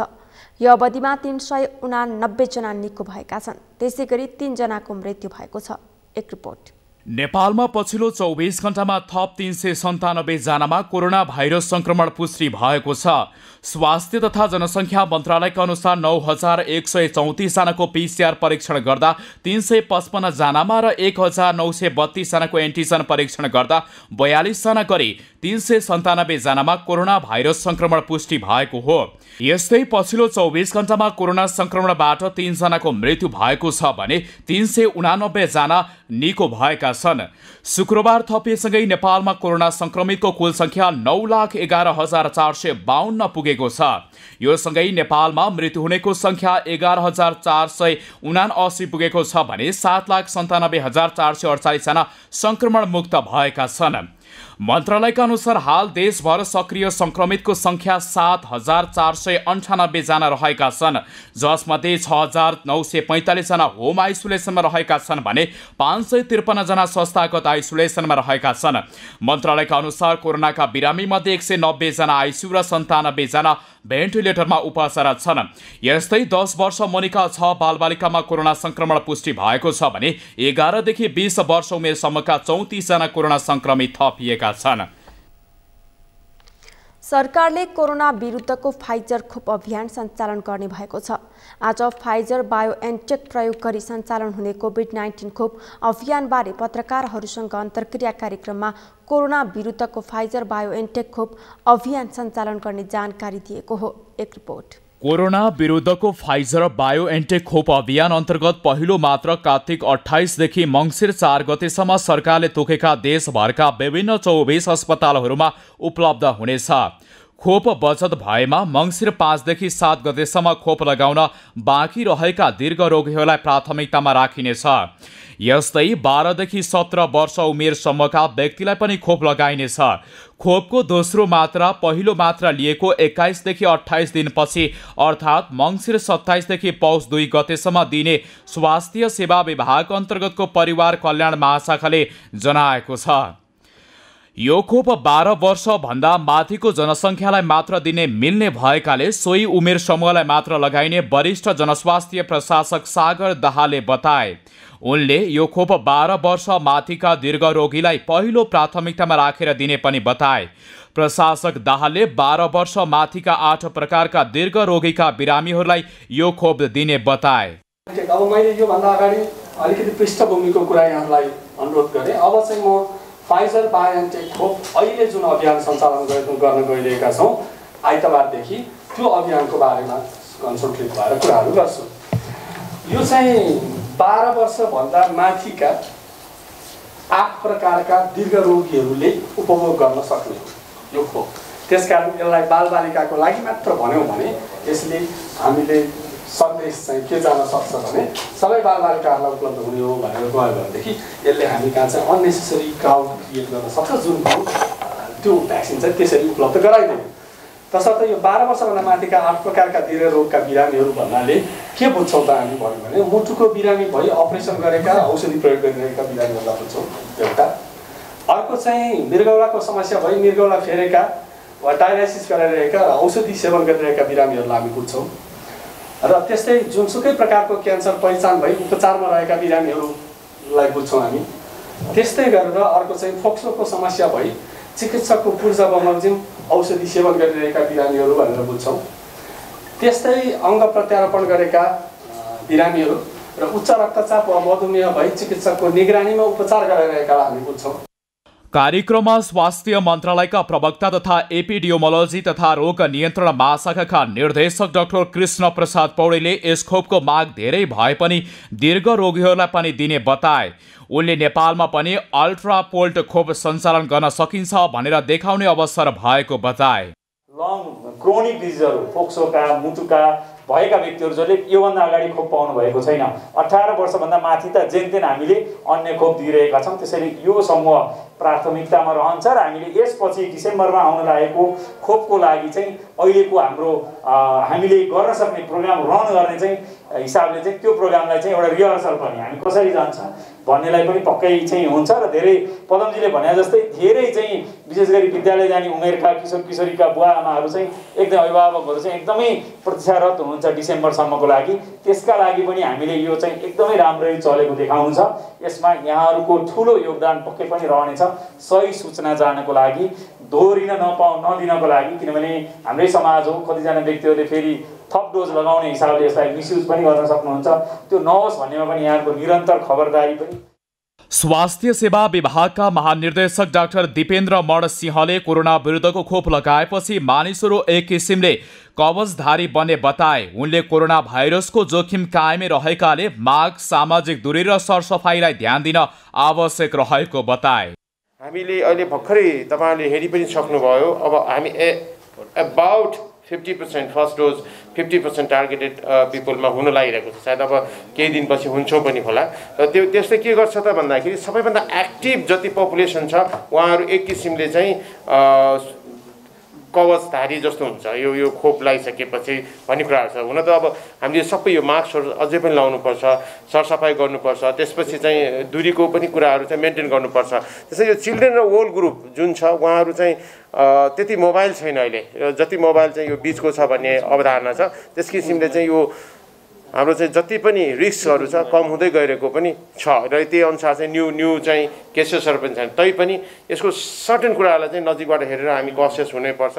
यो अवधिमा 389 जना निको भएका छन्। त्यसैगरी 3 जनाको मृत्यु भएको छ। एक रिपोर्ट। नेपालमा पछिल्लो 24 घण्टामा थप 397 जनामा कोरोना भाइरस संक्रमण पुष्टि भएको छ। स्वास्थ्य तथा जनसङ्ख्या मन्त्रालयका अनुसार 9134 जनाको पीसीआर परीक्षण गर्दा 355 जनामा र 1932 जनाको एन्टिजन परीक्षण गर्दा 42 जना गरी 397 जनामा कोरोना भाइरस संक्रमण पुष्टि भएको हो। यस्तै पछिल्लो 24 घण्टामा कोरोना संक्रमणबाट 3 जनाको मृत्यु भएको छ भने 389 जना निको भएका छन्। शुक्रबार थपिएसँगै नेपालमा कोरोना संक्रमितको कुल संख्या 9,11,452 पुगेको छ। यो सँगै नेपालमा मृत्यु हुनेको संख्या 11,479 पुगेको छ भने 7,97,448 जना संक्रमण मुक्त भएका छन्। मन्त्रालयका अनुसार हाल देशभर सक्रिय संक्रमितको संख्या 7,498 जना रहेका छन्, जसमध्ये 6,945 जना होम आइसोलेसनमा रहेका छन् भने 553 जना संस्थागत आइसोलेसनमा रहेका छन्। मन्त्रालयका अनुसार कोरोनाका बिरामी मध्ये 190 जना आइसियु र 97 जना भेन्टिलेटरमा उपचाररत छन्। यस्तै 10 वर्ष मुनिका 6 बालबालिकामा कोरोना संक्रमण पुष्टि भएको छ भने 11 देखि 20 वर्ष उमेरसम्मका 34 जना कोरोना संक्रमित थपिएका छन्। सरकारले कोरोना विरुद्धको फाइजर खोप अभियान सञ्चालन गर्ने भएको छ। आज फाइजर बायोएनटेक प्रयोग गरी सञ्चालन हुने कोभिड-19 खोप अभियानबारे पत्रकारहरूसँग अन्तर्क्रिया कार्यक्रममा कोरोना विरुद्धको फाइजर बायोएनटेक खोप अभियान सञ्चालन गर्ने जानकारी दिएको हो। एक रिपोर्ट। कोरोना विरुद्धको फाइजर बायोएनटेक खोप अभियान अन्तर्गत पहिलो मात्र कार्तिक 28 देखि मङ्सिर 4 गतेसम्म सरकारले तोकेका देशभरका विभिन्न 24 अस्पतालहरूमा उपलब्ध हुनेछ। खोप बचत भएमा मङ्सिर 5 देखि 7 गतेसम्म खोप लगाउन बाँकी रहेका दीर्घ रोगीहरूलाई प्राथमिकतामा राखिनेछ। यस्तै 12 देखि 17 वर्ष उमेरसम्मका व्यक्तिलाई पनि खोप लगाइनेछ। खोपको दोस्रो मात्रा पहिलो मात्रा लिएको 21 देखि 28 दिनपछि अर्थात् मङ्सिर 27 देखि पौष 2 गतेसम्म दिने स्वास्थ्य सेवा विभाग अन्तर्गतको परिवार कल्याण महाशाखाले जनाएको छ। यो खोप 12 वर्षभन्दा माथिको जनसङ्ख्यालाई मात्र दिने मिल्ने भएकाले सोही उमेर समूहलाई मात्र लगाइने वरिष्ठ जनस्वास्थ्य प्रशासक सागर दाहालले बताए। उनले यो खोप 12 वर्ष माथिका दीर्घ रोगीलाई पहिलो प्राथमिकतामा राखेर दिने पनि बताए। प्रशासक दाहालले 12 वर्ष माथिका 8 प्रकारका दीर्घ रोगीका बिरामीहरूलाई यो खोप दिने बताए। अब मैले योभन्दा अगाडि अलिकति पृष्ठभूमिको कुरा यहाँलाई अनुरोध गरेँ। अब चाहिँ म फाइजर बायोएनटेक खोप अहिले जुन अभियान सञ्चालन गर्न गइरहेका छौँ आइतबारदेखि त्यो अभियानको बारेमा कन्सन्ट्रेट भएर कुराहरू गर्छु। यो चाहिँ 12 वर्षभन्दा माथिका 8 प्रकारका दीर्घ रोगीहरूले उपभोग गर्न सक्ने यो खोप। त्यसकारण यसलाई बालबालिकाको लागि मात्र भन्यौँ भने यसले हामीले सन्देश चाहिँ के जान सक्छ भने सबै बालबालिकाहरूलाई उपलब्ध हुने हो भनेर गयो भनेदेखि यसले हामी कहाँ चाहिँ अननेसेसरी क्राउड क्रिएट गर्न सक्छ, जुन त्यो भ्याक्सिन चाहिँ त्यसरी उपलब्ध गराइदियो। तसर्थ यो 12 वर्षभन्दा माथिका 8 प्रकारका दीर्घ रोगका बिरामीहरू भन्नाले के बुझ्छौँ त हामी भन्यो भने मुटुको बिरामी भई अपरेसन गरेका औषधि प्रयोग गरिरहेका बिरामीहरूलाई बुझ्छौँ एउटा। अर्को चाहिँ मृगौलाको समस्या भई मृगौला फेरेका वा डायलाइसिस गराइरहेका र औषधि सेवन गरिरहेका बिरामीहरूलाई हामी बुझ्छौँ। र त्यस्तै जुनसुकै प्रकारको क्यान्सर पहिचान भई उपचारमा रहेका बिरामीहरूलाई बुझ्छौँ हामी। त्यस्तै गरेर अर्को चाहिँ फोक्सोको समस्या भई चिकित्सकको पूर्जा बमोजिम औषधि सेवन गरिरहेका बिरामीहरू भनेर बुझ्छौँ। त्यस्तै अङ्ग प्रत्यारोपण गरेका बिरामीहरू र उच्च रक्तचाप वा मधुमेह भई चिकित्सकको निगरानीमा उपचार गराइरहेकालाई हामी बुझ्छौँ। कार्यक्रममा स्वास्थ्य मन्त्रालयका प्रवक्ता तथा एपिडियोमोलोजी तथा रोग नियन्त्रण महाशाखाका निर्देशक डाक्टर कृष्ण प्रसाद पौडेलले यस खोपको माग धेरै भए पनि दीर्घ रोगीहरूलाई पनि दिने बताए। उनले नेपालमा पनि अल्ट्रा पोल्ट खोप सञ्चालन गर्न सकिन्छ भनेर देखाउने अवसर भएको बताए। लङ क्रोनिक डिजिजहरू फोक्सोका मुटुका भएका व्यक्तिहरू जसले योभन्दा अगाडि खोप पाउनु भएको छैन, 18 वर्षभन्दा माथि त जेनतेन हामीले अन्य खोप दिइरहेका छौँ। त्यसैले यो समूह प्राथमिकतामा रहन्छ र हामीले यसपछि डिसेम्बरमा आउन लागेको खोपको लागि चाहिँ अहिलेको हाम्रो हामीले गर्न सक्ने प्रोग्राम रन गर्ने चाहिँ हिसाबले चाहिँ त्यो प्रोग्रामलाई चाहिँ एउटा रिहर्सल पनि हामी कसरी जान्छ भन्नेलाई पनि पक्कै चाहिँ हुन्छ। र धेरै पदमजीले भने जस्तै धेरै चाहिँ विशेष गरी विद्यालय जाने उमेरका किशोर किशोरीका बुवा आमाहरू चाहिँ एकदम अभिभावकहरू चाहिँ एकदमै प्रतीक्षारत हुनुहुन्छ डिसेम्बरसम्मको लागि। त्यसका लागि पनि हामीले यो चाहिँ एकदमै राम्ररी चलेको देखाउनु छ। यसमा यहाँहरूको ठुलो योगदान पक्कै पनि रहनेछ सही सूचना जानको लागि, दोहोरिन नदिनको लागि। किनभने हाम्रै समाज हो, कतिजना व्यक्तिहरूले फेरि थप डोज लगाउने हिसाबले यसलाई मिसयुज पनि गर्न सक्नुहुन्छ। त्यो नहोस् भन्नेमा पनि यहाँको निरन्तर खबरदारी पनि। स्वास्थ्य सेवा विभागका महानिर्देशक डाक्टर दिपेन्द्र मण सिंहले कोरोना विरुद्धको खोप लगाएपछि मानिसहरू एक किसिमले कवचधारी बन्ने बताए। उनले कोरोना भाइरसको जोखिम कायमै रहेकाले मास्क, सामाजिक दूरी र सरसफाइलाई ध्यान दिन आवश्यक रहेको बताए। हामीले अहिले भर्खरै तपाईँहरूले हेरि पनि सक्नुभयो, अब हामी अबाउट 50% फर्स्ट डोज 50% टार्गेटेड पिपलमा हुन लागिरहेको छ। सायद अब केही दिनपछि हुन्छौँ पनि होला। र त्यो त्यसले के गर्छ त भन्दाखेरि सबैभन्दा एक्टिभ जति पपुलेसन छ उहाँहरू एक किसिमले चाहिँ कवचधारी जस्तो हुन्छ यो खोप लगाइसकेपछि भन्ने कुराहरू छ। हुन त अब हामीले सबै यो मास्कहरू अझै पनि लाउनुपर्छ, सरसफाइ गर्नुपर्छ, त्यसपछि चाहिँ दूरीको पनि कुराहरू चाहिँ मेन्टेन गर्नुपर्छ। त्यसै यो चिल्ड्रेन र ओल्ड ग्रुप जुन छ उहाँहरू चाहिँ त्यति मोबाइल छैन अहिले, जति मोबाइल चाहिँ यो बिचको छ भन्ने अवधारणा छ। त्यस किसिमले चाहिँ यो हाम्रो चाहिँ जति पनि रिस्कहरू छ कम हुँदै गइरहेको पनि छ र त्यही अनुसार चाहिँ न्यू चाहिँ केसेसहरू पनि छैन। तैपनि यसको सर्टेन कुराहरूलाई चाहिँ नजिकबाट हेरेर हामी कसियस हुनैपर्छ।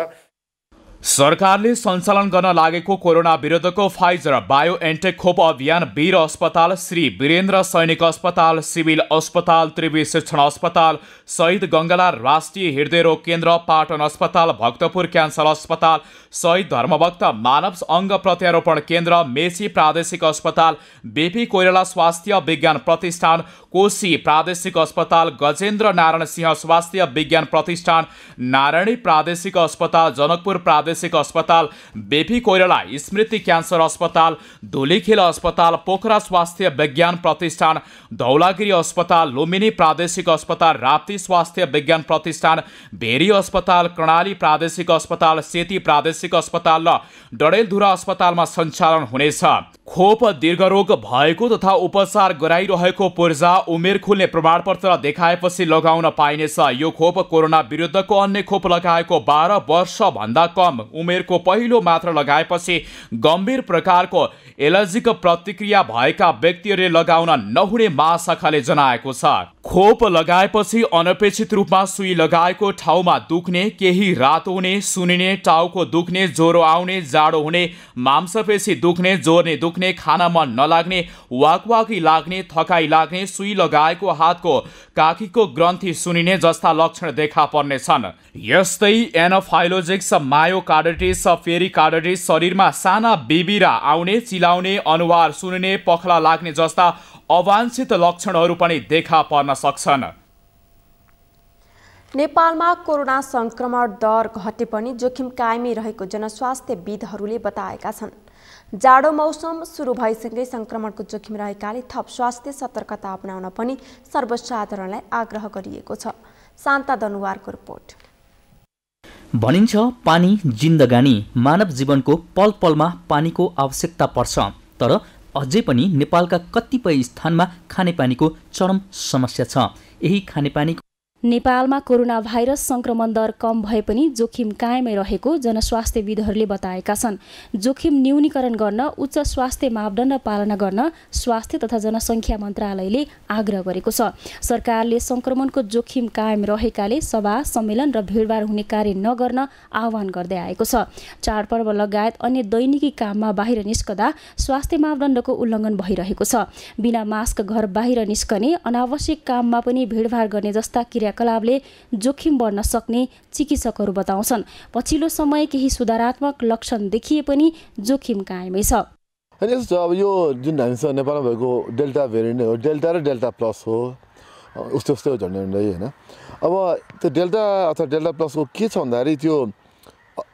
सरकारले सञ्चालन गर्न लागेको कोरोना विरुद्धको फाइजर बायोएन्टेक खोप अभियान वीर अस्पताल, श्री वीरेन्द्र सैनिक अस्पताल, सिभिल अस्पताल, त्रिवी शिक्षण अस्पताल, शहीद गङ्गालाल राष्ट्रिय हृदय रोग केन्द्र, पाटन अस्पताल, भक्तपुर क्यान्सर अस्पताल, शहीद धर्मभक्त मानव अङ्ग प्रत्यारोपण केन्द्र, मेची प्रादेशिक अस्पताल, बेपी कोइराला स्वास्थ्य विज्ञान प्रतिष्ठान, कोशी प्रादेशिक अस्पताल, गजेन्द्र नारायण सिंह स्वास्थ्य विज्ञान प्रतिष्ठान, नारायणी प्रादेशिक अस्पताल, जनकपुर प्रादेशिक अस्पताल, बेपी कोइराला स्मृति क्यान्सर अस्पताल, धुलीखेल अस्पताल, पोखरा स्वास्थ्य विज्ञान प्रतिष्ठान, धौलागिरी अस्पताल, लुम्बिनी प्रादेशिक अस्पताल, राप्ती स्वास्थ्य विज्ञान प्रतिष्ठान, भेरी अस्पताल, कर्णाली प्रादेशिक अस्पताल, सेती प्रादेशिक अस्पताल र डडेलधुरा अस्पतालमा सञ्चालन हुनेछ। खोप दीर्घरोग भएको तथा उपचार गराइरहेको पूर्जा उमेर खुल्ने प्रमाणपत्र देखाएपछि लगाउन पाइनेछ। यो खोप कोरोना विरुद्धको अन्य खोप लगाएको 12 वर्षभन्दा कम उमेरको पहिलो मात्र लगाएपछि गम्भीर प्रकारको एलर्जिक प्रतिक्रिया भएका व्यक्तिहरूले लगाउन नहुने महाशाखाले जनाएको छ। खोप लगाएपछि अनपेक्षित रूपमा सुई लगाएको ठाउँमा दुख्ने, केही रातो हुने, सुनिने, टाउको दुख्ने, ज्वरो आउने, जाडो हुने, मांसपेशी दुख्ने, जोर्ने दुख्ने, खाना मन नलाग्ने, वाकवाकी लाग्ने, थकाइ लाग्ने, सुई लगाएको हातको काखीको ग्रन्थि सुनिने जस्ता लक्षण देखा पर्नेछन्। यस्तै एनाफाइलोजिक्स, मायोकार्डाइटिस, पेरिकार्डाइटिस, शरीरमा साना बिबिरा आउने, चिलाउने, अनुहार सुनिने, पखला लाग्ने जस्ता अवांछित लक्षणहरू पनि देखा पर्न सक्छन्। नेपालमा कोरोना संक्रमण दर घटे पनि जोखिम कायमै रहेको जनस्वास्थ्यविदहरूले बताएका छन्। जाडो मौसम सुरु भएसँगै संक्रमणको जोखिम रहेकाले थप स्वास्थ्य सतर्कता अपनाउन पनि सर्वसाधारणलाई आग्रह गरिएको छ। शान्ता दनुवारको रिपोर्ट। भनिन्छ पानी जिन्दगानी, मानव जीवनको पल पलमा पानीको आवश्यकता पर्छ। तर अझै पनि नेपालका कतिपय स्थानमा खानेपानीको चरम समस्या छ। यही खानेपानीको नेपालमा कोरोना भाइरस संक्रमण दर कम भए पनि जोखिम कायमै रहेको जनस्वास्थ्यविदहरूले बताएका छन्। जोखिम न्यूनीकरण गर्न उच्च स्वास्थ्य मापदण्ड पालना गर्न स्वास्थ्य तथा जनसङ्ख्या मन्त्रालयले आग्रह गरेको छ। सरकारले संक्रमणको जोखिम कायम रहेकाले सभा, सम्मेलन र भिडभाड हुने कार्य नगर्न आह्वान गर्दै आएको छ। चाडपर्व लगायत अन्य दैनिकी काममा बाहिर निस्कदा स्वास्थ्य मापदण्डको उल्लङ्घन भइरहेको छ। बिना मास्क घर बाहिर निस्कने, अनावश्यक काममा पनि भिडभाड गर्ने जस्ता क्रियाकलापले जोखिम बढ्न सक्ने चिकित्सकहरू बताउँछन्। पछिल्लो समय केही सुधारात्मक लक्षण देखिए पनि जोखिम कायमै छ। होइन यस्तो अब यो जुन हामीसँग नेपालमा भएको डेल्टा भेरिएन्ट हो, डेल्टा र डेल्टा प्लस हो, उस्तै उस्तै हो झन्डै होइन। अब त्यो डेल्टा अथवा डेल्टा प्लसको के छ भन्दाखेरि त्यो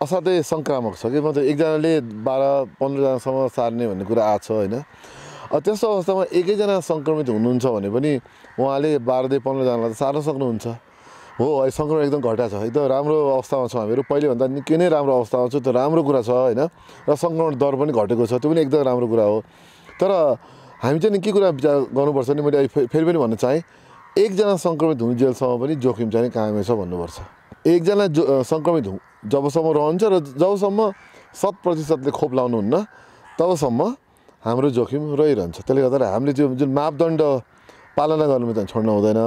असाध्यै सङ्क्रामक छ कि मतलब एकजनाले 12-15जनासम्म सार्ने भन्ने कुरा आएको छ होइन। त्यस्तो अवस्थामा एकैजना सङ्क्रमित हुनुहुन्छ भने पनि उहाँले 12-15जनालाई सार्न सक्नुहुन्छ। हो अहिले सङ्क्रमण एकदम घटा छ, एकदम राम्रो अवस्थामा छौँ हामीहरू, पहिलेभन्दा निकै नै राम्रो अवस्थामा छ। त्यो राम्रो कुरा छ होइन। र सङ्क्रमण दर पनि घटेको छ, त्यो पनि एकदम राम्रो कुरा हो। तर हामी चाहिँ के कुरा विचार गर्नुपर्छ भने मैले फेरि पनि भन्न चाहेँ, एकजना सङ्क्रमित हुनुजेलसम्म पनि जोखिम चाहिँ कायमै छ भन्नुपर्छ। एकजना सङ्क्रमित जबसम्म रहन्छ र जबसम्म 100%ले खोप लाउनुहुन्न तबसम्म हाम्रो जोखिम रहिरहन्छ। त्यसले गर्दा हामीले त्यो जुन मापदण्ड पालना गर्नु चाहिँ छोड्नु हुँदैन।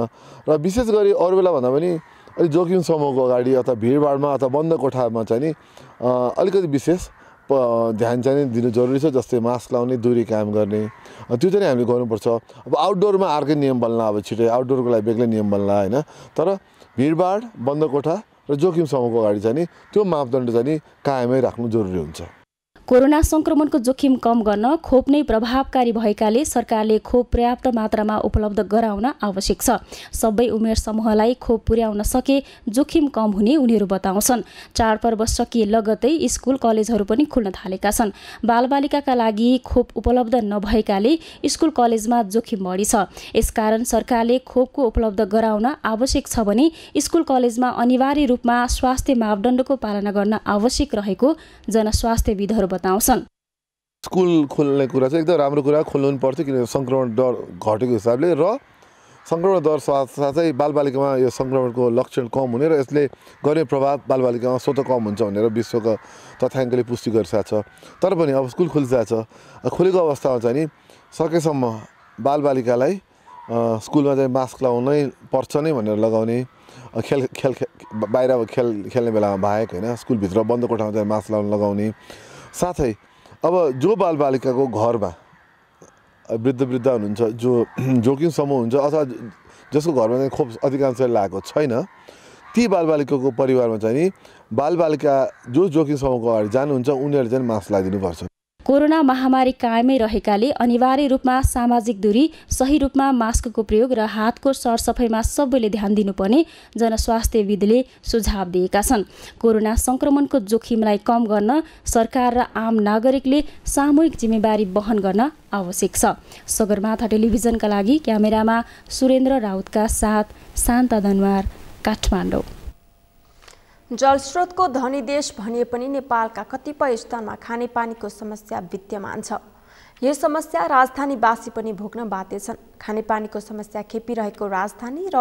र विशेष गरी अरू बेला भन्दा पनि अलिक जोखिम समूहको अगाडि अथवा भिडभाडमा अथवा बन्द कोठामा चाहिँ नि अलिकति विशेष ध्यान चाहिँ दिनु जरुरी छ। जस्तै मास्क लाउने, दूरी कायम गर्ने, त्यो चाहिँ हामीले गर्नुपर्छ। अब आउटडोरमा अर्कै नियम बन्ला, अब छिटै आउटडोरको लागि बेग्लै नियम बन्ला होइन। तर भिडभाड, बन्द कोठा र जोखिम समूहको अगाडि चाहिँ नि त्यो मापदण्ड चाहिँ नि कायमै राख्नु जरुरी हुन्छ। कोरोना संक्रमणको जोखिम कम गर्न खोप नै प्रभावकारी भएकाले सरकारले खोप पर्याप्त मात्रामा उपलब्ध गराउन आवश्यक छ। सबै उमेर समूहलाई खोप पुर्याउन सके जोखिम कम हुने उनीहरू बताउँछन्। चाडपर्व सकिए लगत्तै स्कुल कलेजहरू पनि खुल्न थालेका छन्। बालबालिकाका लागि खोप उपलब्ध नभएकाले स्कुल कलेजमा जोखिम बढी छ। यसकारण सरकारले खोपको उपलब्ध गराउन आवश्यक छ भने स्कुल कलेजमा अनिवार्य रूपमा स्वास्थ्य मापदण्डको पालना गर्न आवश्यक रहेको जनस्वास्थ्यविदहरू बताउँछन्। स्कुल खोल्ने कुरा चाहिँ एकदम राम्रो कुरा, खोल्नु पनि पर्थ्यो किनभने सङ्क्रमण दर घटेको हिसाबले र सङ्क्रमण दर साथसाथै बालबालिकामा यो सङ्क्रमणको लक्षण कम हुने र यसले गर्ने प्रभाव बालबालिकामा स्वतः कम हुन्छ भनेर विश्वका तथ्याङ्कले पुष्टि गरिसकेको छ। तर पनि अब स्कुल खोलिसकेको छ, खोलेको अवस्थामा चाहिँ नि सकेसम्म बालबालिकालाई स्कुलमा चाहिँ मास्क लगाउनै पर्छ नै भनेर लगाउने बाहिर खेल्ने बेलामा बाहेक होइन स्कुलभित्र बन्द कोठामा चाहिँ मास्क लगाउने साथै अब जो बालबालिकाको घरमा वृद्ध हुनुहुन्छ जो जोखिम समूह हुन्छ अथवा जसको घरमा चाहिँ खोप अधिकांशले लागेको छैन ती बालबालिकाको परिवारमा चाहिँ नि बालबालिका जो जोखिम समूहको अगाडि जानुहुन्छ उनीहरूले चाहिँ मास्क लगाइदिनुपर्छ। कोरोना महामारी कायमै रहेकाले अनिवार्य रूपमा सामाजिक दूरी, सही रूपमा मास्कको प्रयोग र हातको सरसफाइमा सबैले ध्यान दिनुपर्ने जनस्वास्थ्यविदले सुझाव दिएका छन्। कोरोना संक्रमणको जोखिमलाई कम गर्न सरकार र आम नागरिकले सामूहिक जिम्मेवारी वहन गर्न आवश्यक छ। सगरमाथा टेलिभिजनका लागि क्यामेरामा सुरेन्द्र राउतका साथ शान्ता दनवार, काठमाडौँ। जलस्रोतको धनी देश भनिए पनि नेपालका कतिपय स्थानमा खानेपानीको समस्या विद्यमान छ। यो समस्या राजधानीवासी पनि भोग्न बाध्य छन्। खानेपानीको समस्या खेपिरहेको राजधानी र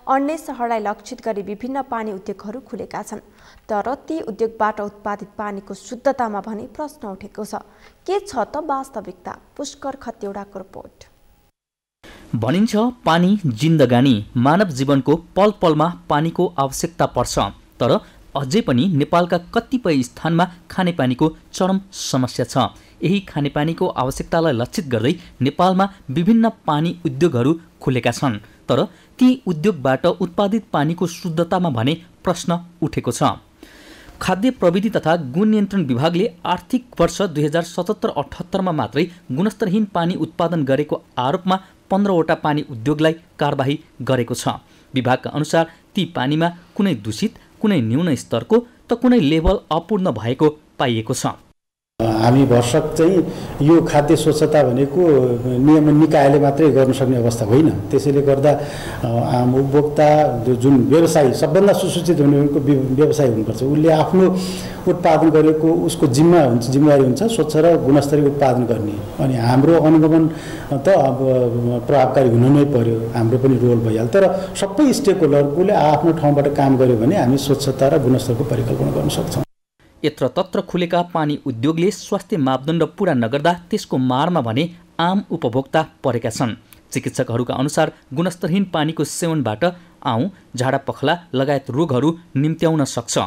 अन्य शहरलाई लक्षित गरी विभिन्न पानी उद्योगहरू खुलेका छन्। तर ती उद्योगबाट उत्पादित पानीको शुद्धतामा भने प्रश्न उठेको छ। के छ त वास्तविकता? पुष्कर खतिवडाको रिपोर्ट। भनिन्छ पानी जिन्दगानी, मानव जीवनको पल पलमा पानीको आवश्यकता पर्छ। तर अझै पनि नेपालका कतिपय स्थानमा खानेपानीको चरम समस्या छ। यही खानेपानीको आवश्यकतालाई लक्षित गर्दै नेपालमा विभिन्न पानी उद्योगहरू खुलेका छन्। तर ती उद्योगबाट उत्पादित पानीको शुद्धतामा भने प्रश्न उठेको छ। खाद्य प्रविधि तथा गुण नियन्त्रण विभागले आर्थिक वर्ष 2077-78 मात्रै गुणस्तरहीन पानी उत्पादन गरेको आरोपमा 15वटा पानी उद्योगलाई कारबाही गरेको छ। विभागका अनुसार ती पानीमा कुनै दूषित, कुनै न्यून स्तरको त कुनै लेभल अपूर्ण भएको पाइएको छ। हामी भरसक चाहिँ यो खाद्य स्वच्छता भनेको नियमन निकायले मात्रै गर्न सक्ने अवस्था होइन। त्यसैले गर्दा आम उपभोक्ता जुन व्यवसायी सबभन्दा सुसूचित हुनेको व्यवसायी हुनुपर्छ। उसले आफ्नो उत्पादन गरेको उसको जिम्मेवारी हुन्छ स्वच्छ र गुणस्तरीय उत्पादन गर्ने। अनि हाम्रो अनुगमन त अब प्रभावकारी हुनु नै पर्यो, हाम्रो पनि रोल भइहाल्छ। तर सबै स्टेक होल्डरले आफ्नो ठाउँबाट काम गर्यो भने हामी स्वच्छता र गुणस्तरको परिकल्पना गर्न सक्छौँ। यत्र तत्र खुलेका पानी उद्योगले स्वास्थ्य मापदण्ड पूरा नगर्दा त्यसको मारमा भने आम उपभोक्ता परेका छन्। चिकित्सकहरूका अनुसार गुणस्तरहीन पानीको सेवनबाट आउँ, झाडा पखला लगायत रोगहरू निम्त्याउन सक्छ।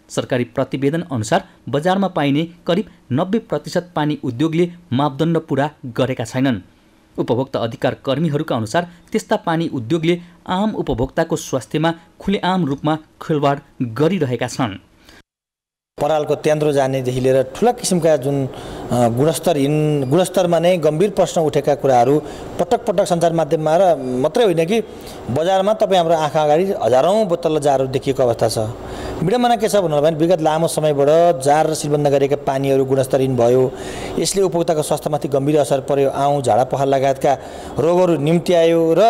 सरकारी प्रतिवेदन अनुसार बजारमा पाइने करिब 90% पानी उद्योगले मापदण्ड पूरा गरेका छैनन्। उपभोक्ता अधिकार कर्मीहरूका अनुसार त्यस्ता पानी उद्योगले आम उपभोक्ताको स्वास्थ्यमा खुलेआम रूपमा खेलवाड गरिरहेका छन्। परालको त्यान्द्रो जानेदेखि लिएर ठुला किसिमका जुन गुणस्तरमा नै गम्भीर प्रश्न उठेका कुराहरू पटक पटक सञ्चार माध्यममा र मात्रै होइन कि बजारमा तपाईँ हाम्रो आँखा अगाडि हजारौँ बोतल जारहरू देखिएको अवस्था छ। विडम्बना के छ भन्नु भने विगत लामो समयबाट जार र सिलबन्द गरेका पानीहरू गुणस्तरहीन भयो। यसले उपभोक्ताको स्वास्थ्यमाथि गम्भीर असर पर्यो। आउँ, झाडा पखाला लगायतका रोगहरू निम्त्यायो र